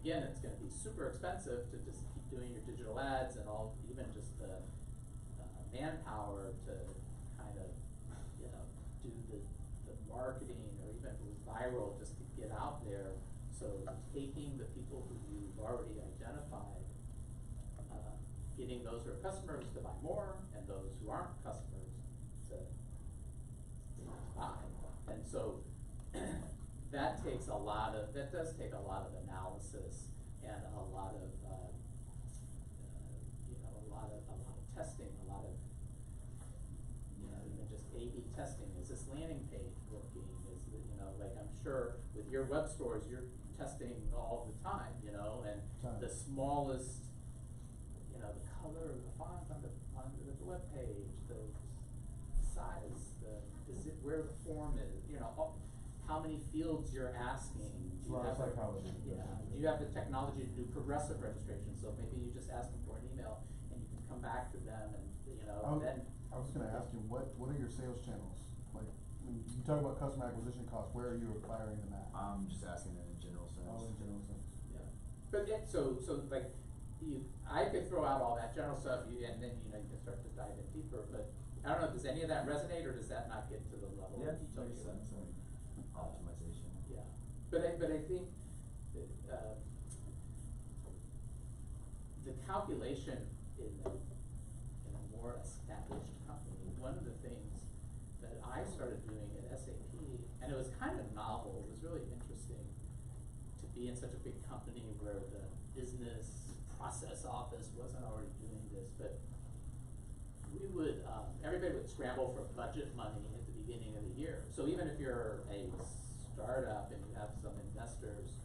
Again, it's gonna be super expensive to just keep doing your digital ads and all, even just the manpower to kind of, you know, do the marketing, or even if it was viral, just to get out there. So taking the people who you've already identified, getting those who are customers to buy more, and those who aren't customers to buy. And so that does take a lot of analysis and a lot of, you know, a lot of testing, a lot of, you know, even just A/B testing. Is this landing page working? Is it, you know, like I'm sure with your web stores, you're testing all the time, you know, and the smallest, you know, the color of the font on the web page, the size, where the form is, you know, how many fields you're asking. It's a lot of psychology. Yeah, do you have the technology to do progressive registration? So maybe you just ask them for an email and you can come back to them and, you know, then. I was gonna ask you, what are your sales channels? Like, when you talk about customer acquisition costs, where are you acquiring them at? I'm just asking in a general sense. Oh, in general sense. Yeah, but yeah, so like, I could throw out all that general stuff, and then, you know, you can start to dive in deeper, but I don't know, does any of that resonate, or does that not get to the level Yeah, of detail? makes sense. Optimization. Yeah, but I think that, the calculation in a more established company, one of the things that I started doing at SAP, and it was kind of novel, it was really interesting to be in such a big company where the business process office wasn't already doing this, but we would, everybody would scramble for budget money at the beginning of the year. So even if you're a startup and you have some investors,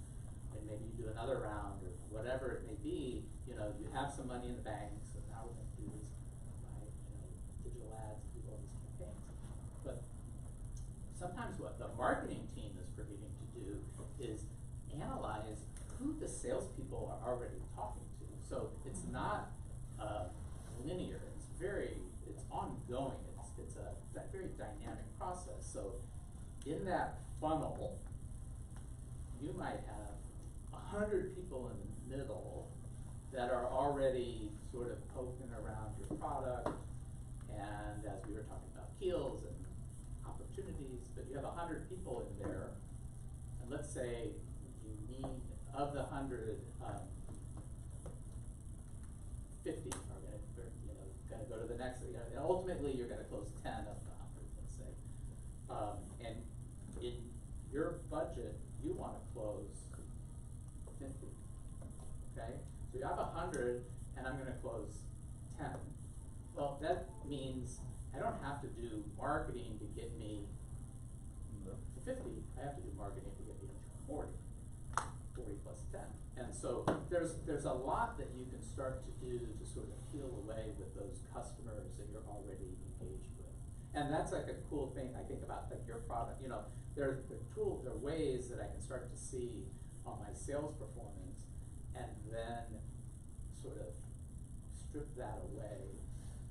and maybe you do another round or whatever it may be, you know, you have some money in the bank, so now we're gonna do this, buy, you know, digital ads, do all these campaigns. But sometimes what the marketing team is forgetting to do is analyze who the salespeople are already talking to. So it's not linear. It's ongoing. It's a very dynamic process. So in that funnel, you might have 100 people in the middle that are already sort of poking around your product, and as we were talking about keels and opportunities, but you have 100 people in there, and let's say you need, of the 100, 50 are gonna go to the next, and ultimately you're gonna close 10 of the 100, let's say. And in your budget, you wanna close 50, okay? So you have 100, and I'm gonna close 10. Well, that means I don't have to do marketing to get me to 50, I have to do marketing to get me to 40 plus 10. And so there's a lot that you can start to do to sort of peel away with those customers that you're already engaged with. And that's like a cool thing I think about, like your product, there are ways that I can start to see on my sales performance and then sort of strip that away,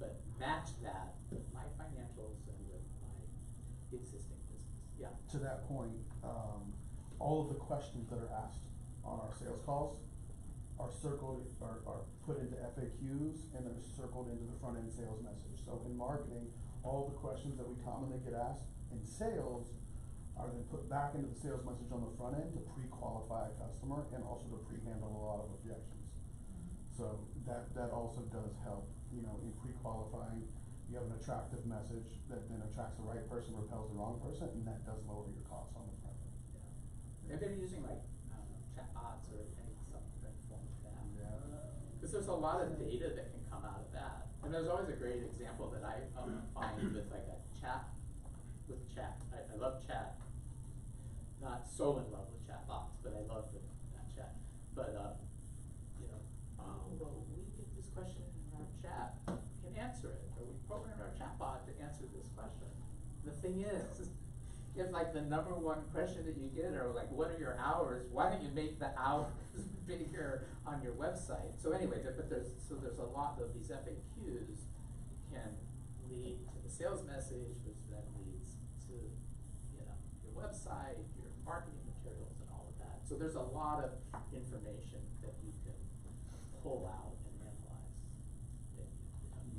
but match that with my financials and with my existing business. Yeah. To that point, all of the questions that are asked on our sales calls are circled, are put into FAQs, and they're circled into the front end sales message. So in marketing, all the questions that we commonly get asked in sales are then put back into the sales message on the front end to pre-qualify a customer and also to pre-handle a lot of objections. So that also does help, in pre-qualifying. You have an attractive message that then attracts the right person, repels the wrong person, and that does lower your costs on the front end. Yeah. Have you been using chatbots or any something form of that? Yeah. Because there's a lot of data that can come out of that. And there's always a great example that I find with like a chat, with chat. I love chat. Not so in love with chatbots, but I love that chat. But, well, we get this question in our chat, we can answer it, or we program our chatbot to answer this question. The thing is, if like the #1 question that you get are like, what are your hours? Why don't you make the hours bigger on your website? So anyway, there's a lot of these FAQs can lead to the sales message, which then leads to your website, your marketing materials, and all of that. So there's a lot of information that you can pull out and analyze.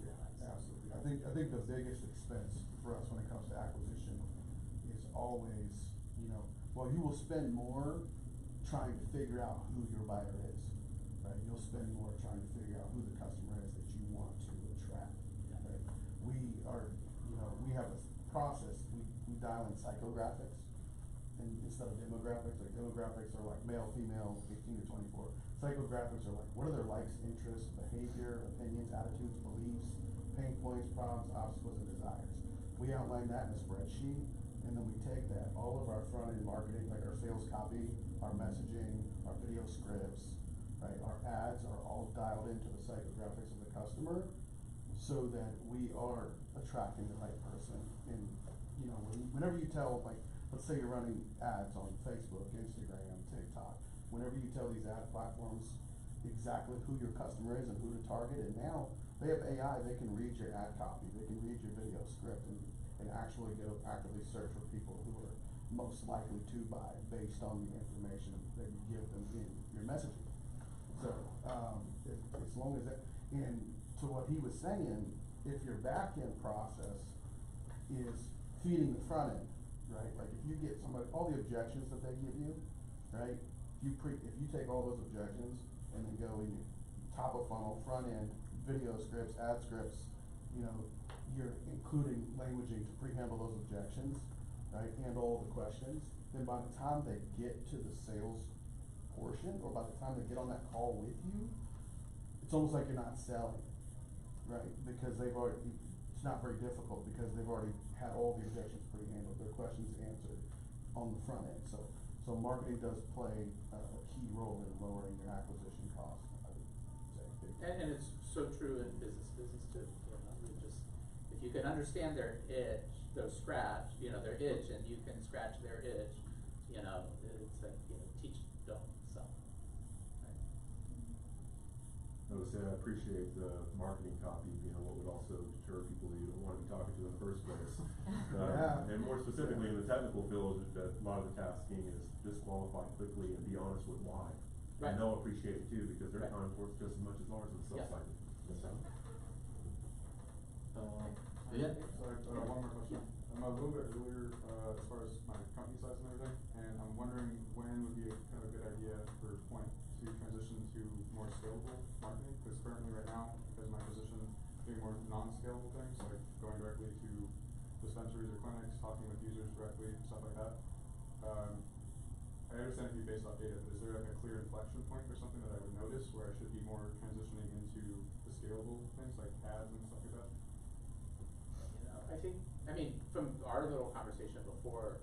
Yeah, absolutely. I think the biggest expense for us when it comes to acquisition is always, well, you will spend more trying to figure out who your buyer is, right? You'll spend more trying to figure out who the customer is that you want to attract, right? We are, we have a process, we dial in psychographics instead of demographics. Like demographics are like male, female, 18 to 24. Psychographics are like, what are their likes, interests, behavior, opinions, attitudes, beliefs, pain points, problems, obstacles, and desires. We outline that in a spreadsheet, and then we take that, all of our front-end marketing, like our sales copy, our messaging, our video scripts, right, our ads are all dialed into the psychographics of the customer so that we are attracting the right person. And, whenever you tell, like, let's say you're running ads on Facebook, Instagram, TikTok, whenever you tell these ad platforms exactly who your customer is and who to target, and now they have AI, they can read your ad copy, they can read your video script and actually go actively search for people who are most likely to buy based on the information that you give them in your messaging. So, as long as that, and to what he was saying, if your back end process is feeding the front end, right? Like if you get somebody, all the objections that they give you, right? If you take all those objections and then go in your top of funnel, front end, video scripts, ad scripts, you're including languaging to pre-handle those objections, right? And all the questions, then by the time they get to the sales portion, or by the time they get on that call with you, it's almost like you're not selling, right? Because it's not very difficult because they've already had all the objections pre-handled, their questions answered on the front end. So marketing does play a key role in lowering your acquisition costs, I would say. And it's so true in business too. If you can understand their itch, their scratch, their itch, and you can scratch their itch, it's like, teach, don't sell. Right? I would say I appreciate the marketing copy being what would also deter people that you don't want to be talking to in the first place. Yeah. And more specifically in the technical field, that a lot of the tasking is disqualify quickly and be honest with why. Right. And they'll appreciate it too because their Right. time worth just as much as ours in the sales cycle. Yeah. Sorry, one more question. I'm a little bit earlier, as far as my company size and everything, and I'm wondering when would be kind of a good idea for Point to transition to more scalable marketing, because currently right now, because of my position, doing more non-scalable things, like going directly to dispensaries or clinics, talking with users directly, stuff like that. I understand it can be based off data, but is there like a clear inflection point or something that I would notice where I should be more transitioning into the scalable things like ads and stuff like that? You know, I mean, from our little conversation before,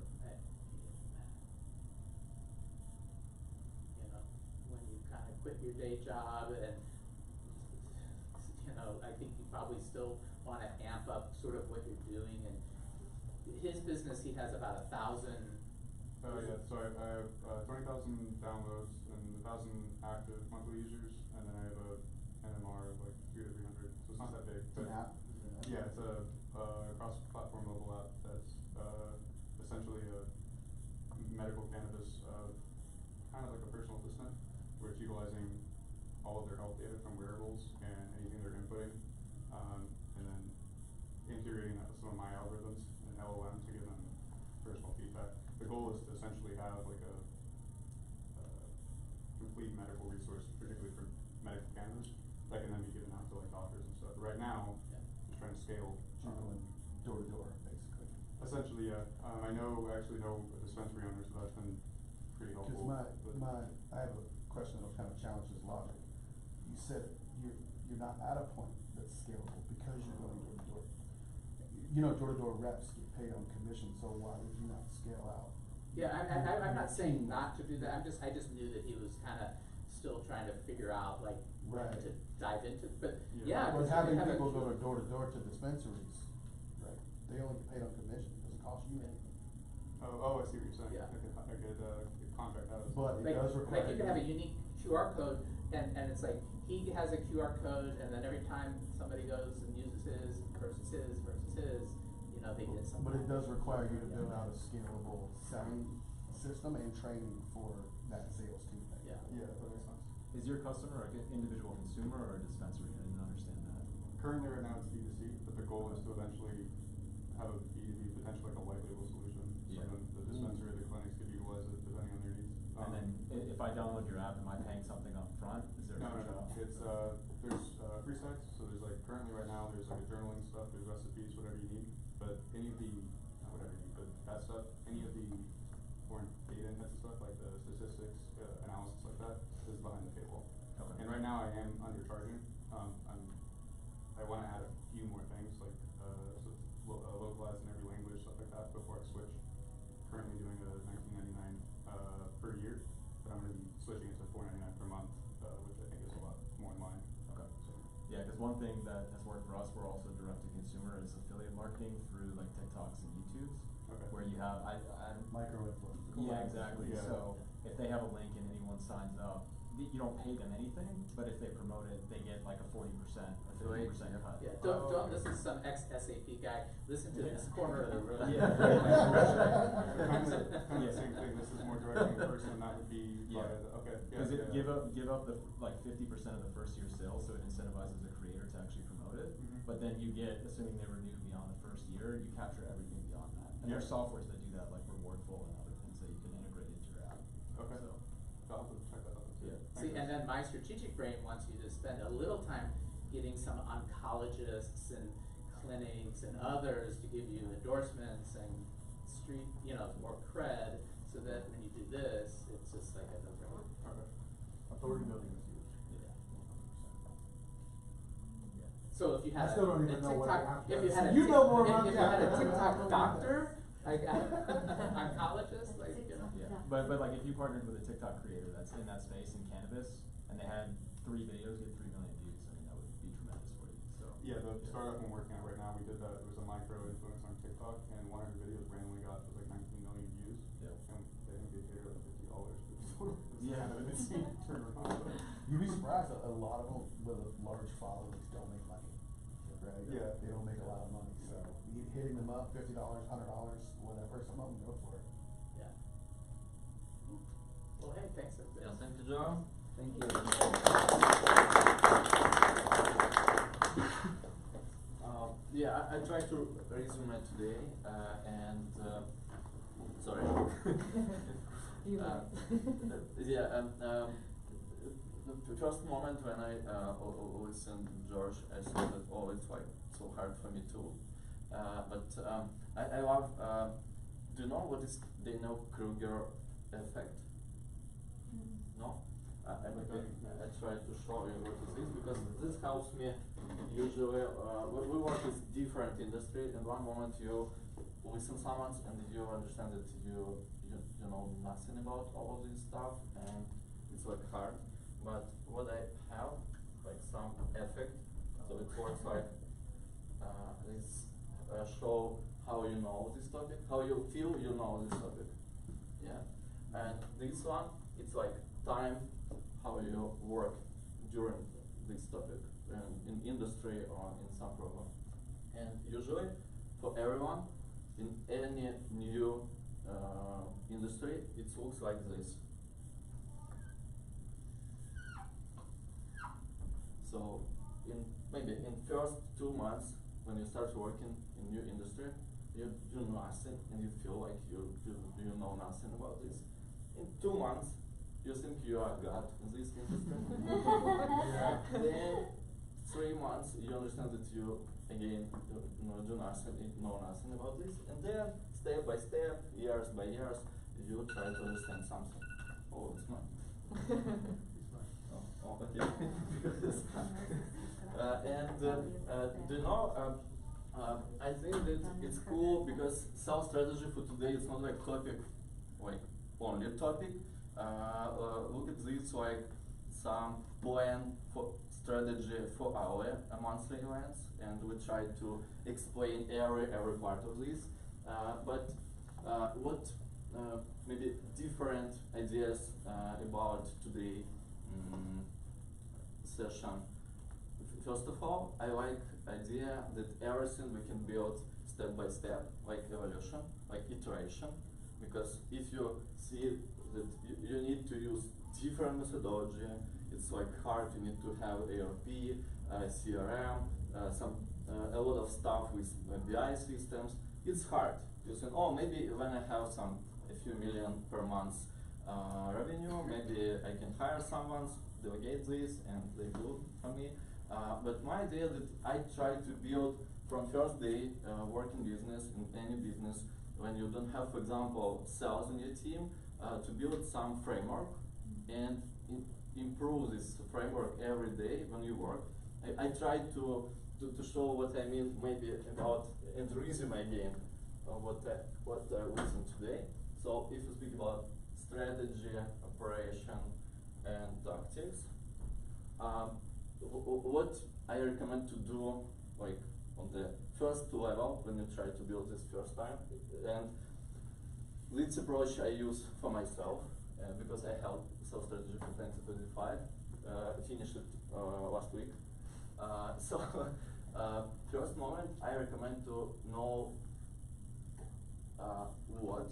you know, when you kind of quit your day job and, you know, I think you probably still want to amp up sort of what you're doing. And his business, he has about 1,000. Yeah, so I have 20,000 downloads and 1,000 active monthly users, and then I have a NMR of like 200 to 300, so it's not that big. It's an app? Yeah, it's a cross-platform mobile app that's essentially a medical cannabis, kind of like a personal assistant, where it's utilizing all of their health data from wearables and anything they're inputting, and then integrating that with some of my algorithms and LLM to give them personal feedback. The goal is to essentially have like a complete medical resource, particularly for medical cannabis, that can then be given out to like doctors and stuff. Right now, just trying to scale. Going door to door, basically. Essentially, yeah. I actually know a dispensary owner, so that's been pretty helpful. Because I have a question that kind of challenges logic. You said you're not at a point that's scalable because you're going door to door. You know, door to door reps get paid on commission, so why would you not scale out? Yeah, I'm not saying not to do that. I just knew that he was kind of still trying to figure out like when to dive into. But yeah, but having people go door to door to dispensaries, right? They only get paid on commission. It doesn't cost you anything. Oh, I see what you're saying. Yeah. I could contract out. But it does require. Like you can have a unique QR code, and it's like he has a QR code, and then every time somebody goes and uses his versus his, you know, they get something. But it does require you to build out a scalable selling system and training for that sales team. Yeah. Yeah, that makes sense. Is your customer like an individual consumer or a dispensary? I didn't understand that. Currently, right now, it's B2C, but the goal is to eventually have a B2B, potentially like a white label solution. Yeah. So then the dispensary or the clinics could utilize it depending on their needs. And then if I download your app, am I paying something up front? Is there No. It's there's free sites. So there's like currently right now there's like a journaling stuff, there's recipes, whatever you need. But any of the not whatever you need, but that stuff, any of the foreign data intensive stuff like the statistics, analysis like that is behind the paywall. Okay. And right now I am undercharging. I want to add a few more things like localized in every language, stuff like that before I switch. Currently doing a $19.99 per year, but I'm going to be switching it to $4.99 per month, which I think is a lot more in line. Okay. Yeah, because one thing that has worked for us, we're also direct to consumer, is affiliate marketing through like TikToks and YouTubes. Okay. Where you have micro-influencers. Yeah, exactly. Yeah. So if they have a link and anyone signs up, you don't pay them anything, but if they promote it, they get like a 40% or 50% cut. Yeah, don't listen to some ex-SAP guy. Listen to this corner of the room. Yeah. kind of the same thing. This is more directing a person, and that would be okay. Because give up the like 50% of the first year sales, so it incentivizes the creator to actually promote it. Mm-hmm. But then you get, assuming they renew beyond the first year, you capture everything beyond that. And there's softwares that do that, like Rewardful and other things that you can integrate into your app. Okay. So. I'll have to check that out. Yeah. See, and then my strategic brain wants you to spend a little time getting some oncologists and clinics and others to give you endorsements and street, you know, more cred, so that when you do this, it's just like a no-brainer. Okay. Authority building is huge. Yeah. So if you had I still don't a even know what TikTok, I have if to you had a say. You know more if about you that. had a TikTok doctor, like oncologist, like, you know. Yeah. But like if you partnered with a TikTok creator that's in that space in cannabis, and they had 3 videos get 3 million views, I mean that would be tremendous for you. So yeah, the startup I'm working at right now, we did that. It was a micro influence on TikTok, and one of her videos randomly got like 19 million views. Yeah. And I think they paid her like $50. It's Yeah. kind of an insane turnaround. You'd be surprised that a lot of them with large followings don't make money, right? Yeah. They don't make a lot of money, so hitting them up, $50, $100, whatever, some of them go for it. Yeah. Well, hey, thanks. Yeah, thank you, John. Thank you. Yeah, I tried to resume today, and sorry. You Yeah, the first moment when I listened to George, I thought that, oh, it's like so hard for me too. But I love, do you know what is Dano-Kruger effect? No? I try to show you what it is, because this helps me usually, we work with different industry, and one moment you listen someone and you understand that you know nothing about all of this stuff, and it's like hard. But what I have, like some effect, so it works like this show how you know this topic, how you feel you know this topic. Yeah. And this one, it's like time, how you work during this topic in industry or in some program. And usually for everyone in any new industry, it looks like this. So maybe in first 2 months when you start working in new industry, you do nothing and you feel like you know nothing about this. In 2 months, you think you are God in this industry. Yeah. Then 3 months, you understand that you again do nothing, know nothing about this, and then step by step, years by years, you try to understand something. Oh, it's not. Oh, okay. Do you know? I think that it's cool because sales strategy for today is not like topic, like only topic. Look at this like some plan for strategy for our monthly events, and we try to explain every part of this. But what maybe different ideas about today session. First of all, I like idea that everything we can build step by step, like evolution, like iteration. Because if you see that you need to use different methodology, it's like hard. You need to have ERP, CRM, a lot of stuff with BI systems. It's hard. You say, oh, maybe when I have a few million per month revenue, maybe I can hire someone, delegate this, and they do it for me. But my idea that I try to build from first day working business in any business, when you don't have, for example, sales in your team, to build some framework and improve this framework every day when you work. I try to show what I mean maybe about and resume again what I listened today. So if you speak about strategy, operation, and tactics, what I recommend to do, like on the first level when you try to build this first time, and this approach I use for myself because I held sales strategy for 2025, finished it last week. So first moment I recommend to know what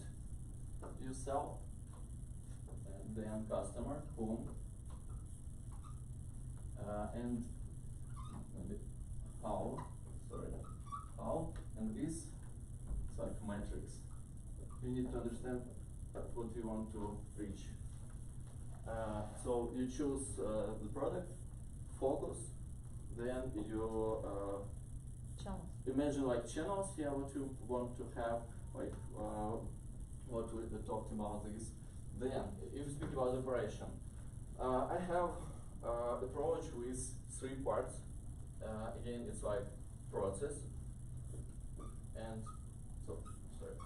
you sell, and then customer, whom, and maybe how, and this is like metrics. You need to understand what you want to reach. So you choose the product, focus, then you channels. Imagine like channels here, what you want to have, like what we talked about this. Then, if you speak about operation, I have approach with 3 parts. Again, it's like process, and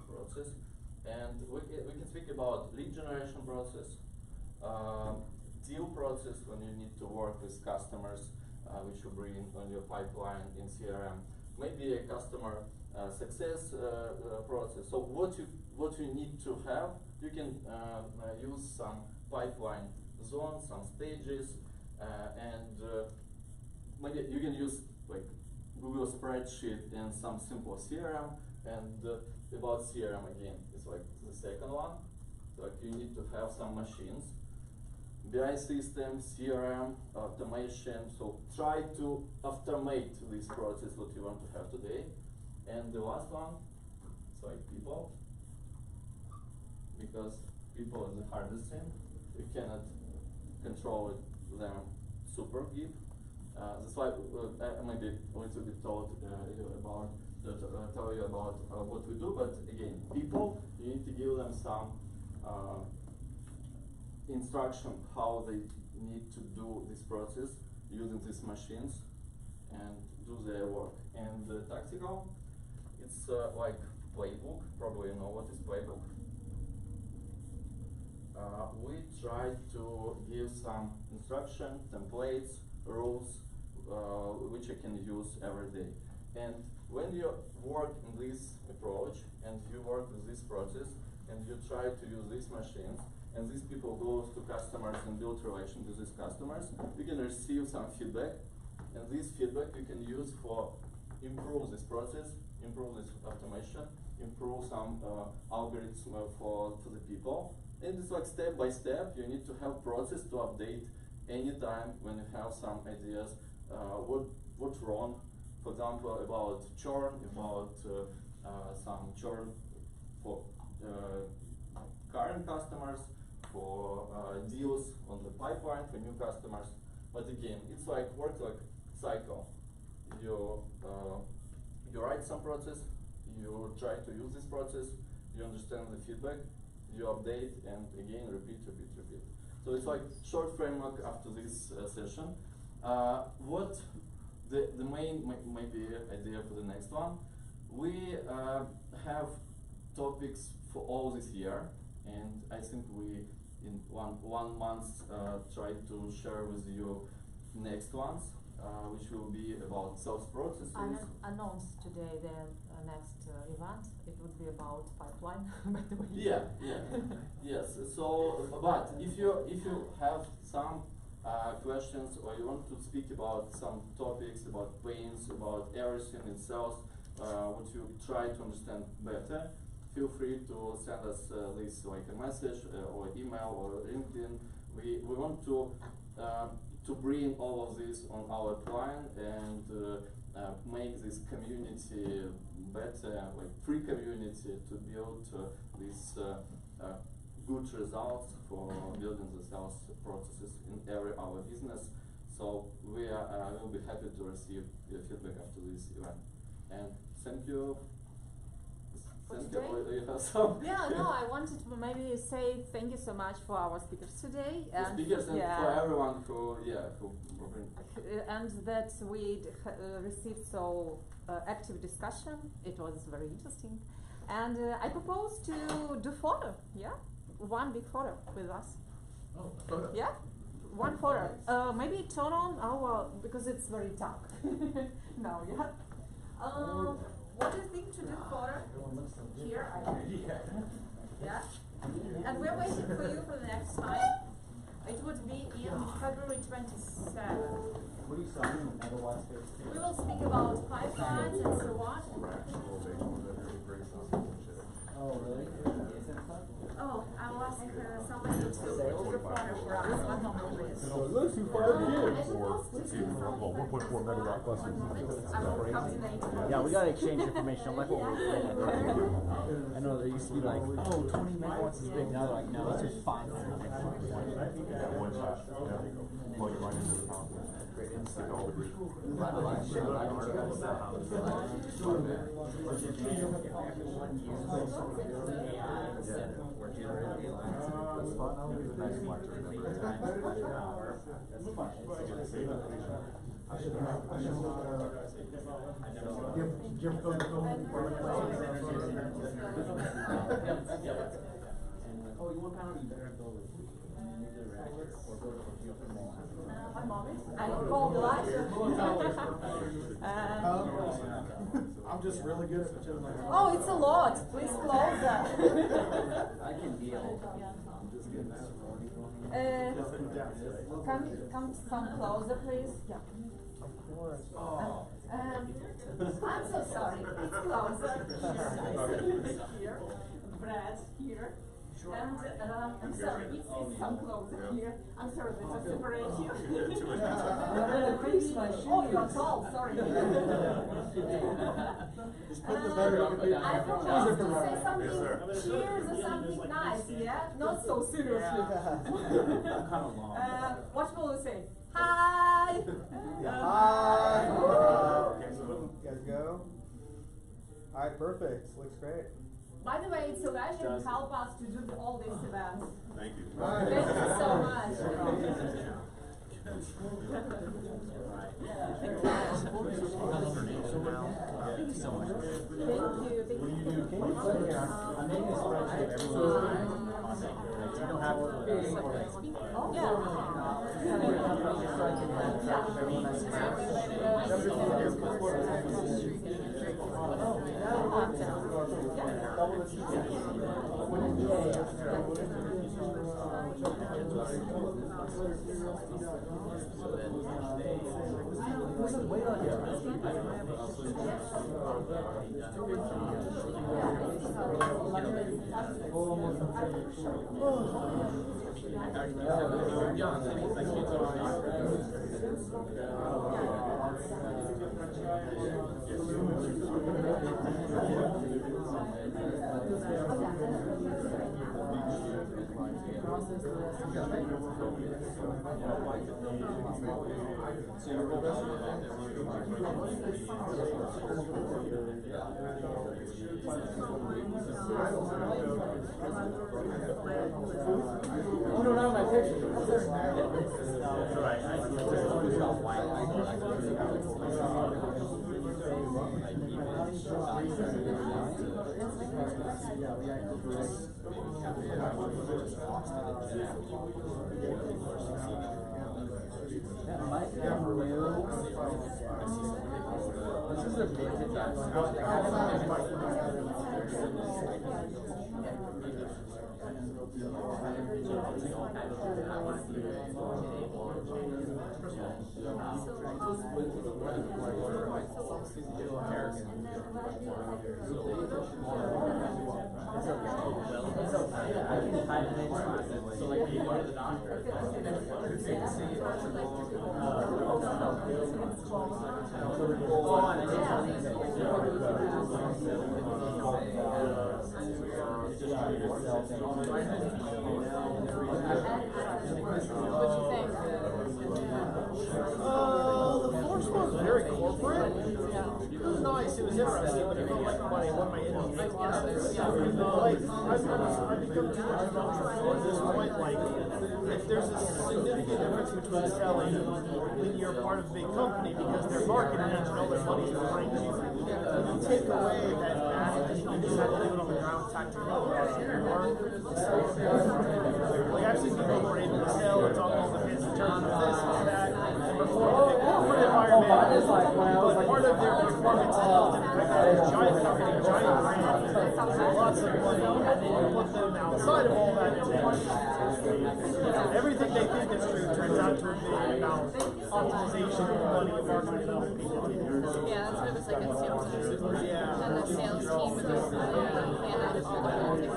process, and we can speak about lead generation process, deal process when you need to work with customers, which you bring on your pipeline in CRM, maybe a customer success process. So what you need to have, you can use some pipeline zones, some stages, and maybe you can use like Google spreadsheet and some simple CRM. And about CRM again, it's like the second one. So like you need to have some machines, BI systems, CRM, automation. So try to automate this process what you want to have today. And the last one, it's like people, because people is the hardest thing. You cannot control them super deep. That's why I maybe a little bit told about tell you about what we do. But again, people, you need to give them some instruction how they need to do this process using these machines and do their work. And tactical, it's like playbook. Probably you know what is playbook. We try to give some instruction, templates, rules, which you can use every day. And when you work in this approach and you work with this process and you try to use these machines, and these people go to customers and build relation with these customers, you can receive some feedback, and this feedback you can use for improve this process, improve this automation, improve some algorithms for the people. And it's like step by step. You need to have process to update anytime when you have some ideas what's wrong. For example, about churn, about some churn for current customers, for deals on the pipeline for new customers. But again, it's like work like cycle. You write some process, you try to use this process, you understand the feedback, you update, and again repeat. So it's like short framework after this session. What the main maybe idea for the next one? We have topics for all this year, and I think we in one month try to share with you next ones, which will be about sales processes. Announced today the next event. It would be about pipeline, by the way. Yeah. Yes. So, but if you have some questions, or you want to speak about some topics, about pains, about everything in sales, what you try to understand better, feel free to send us this like a message or email or LinkedIn. We want to bring all of this on our plan and make this community better, like free community to build these good results for building the sales processes in our business. So we will be happy to receive your feedback after this event. And thank you. Thank you. You have some. Yeah, no, I wanted to maybe say thank you so much for our speakers today. And speakers and for everyone who and that we received so active discussion. It was very interesting. And I propose to do photo, one big photo with us. Oh, photo. Yeah, one photo. Maybe turn on our, because it's very dark now, what do you think to do photo? Here, yeah? And we're waiting for you for the next time. It would be in February 27th. What are you selling in the megawatt space? We will speak about pipelines and so on. Oh, really? Oh, I will ask somebody to do the photo for us. 1 moment, please. So those who fired again for 1.4 megawatt clusters. I will come to the interview. Yeah, we gotta exchange information like what we're doing. I know there used to be like, oh, 20 megawatts is big. Now they're like, no, it's just 5. One shot. Plug it right into the power plant. Stick all the grid. Oh, you want power? You better build a nuclear reactor or build a geothermal. 1 moment. I will call the light. I'm just really good at pretending. Oh, it's a lot. Please close that. I can deal. I'm just getting this Come some closer, please. Yeah. Of course. I'm so sorry. It's closer. Here. Brad, here. And, I'm sorry, it's some clothes here. I'm sorry, there's a separation. Oh, you're tall, sorry. I propose to say something, cheers or something nice, yeah? Not so seriously. What will you say? Hi! Hi! Okay, so you guys go. Alright, perfect. Looks great. By the way, it's Elijah who helped us to do all these events. Thank you. Thank you so much. Thank you so much. Thank you. I'm making a spreadsheet of everything on it. You don't have to. Oh, Oh, no, not my picture. This is a vintage The first one was very corporate. It was nice, it was interesting, but it felt like one of my indie like, I've become too much of an entrepreneur at this point, like, if there's a significant difference between selling when you're part of a big company because their marketing engine, all their money's behind you, you take away that magic and you just have to live it on the ground tactically. Like, I've seen people who are able to sell and talk all the fancy terms of this and that, and perform in a corporate environment, but part of their performance is a giant company, a giant brand, lots of money, and then you put them outside of all that, and everything they think is true turns out to have been about optimization of money and marketing and other people. Yeah, that's what it was like at sales. And the sales team would just plan out all the politics.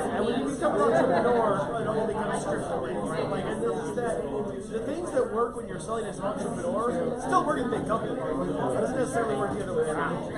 And when you become an entrepreneur, it all becomes stripped away, right? Like, and the things that work when you're selling as an entrepreneur still work in a big company. It doesn't necessarily work the other way around.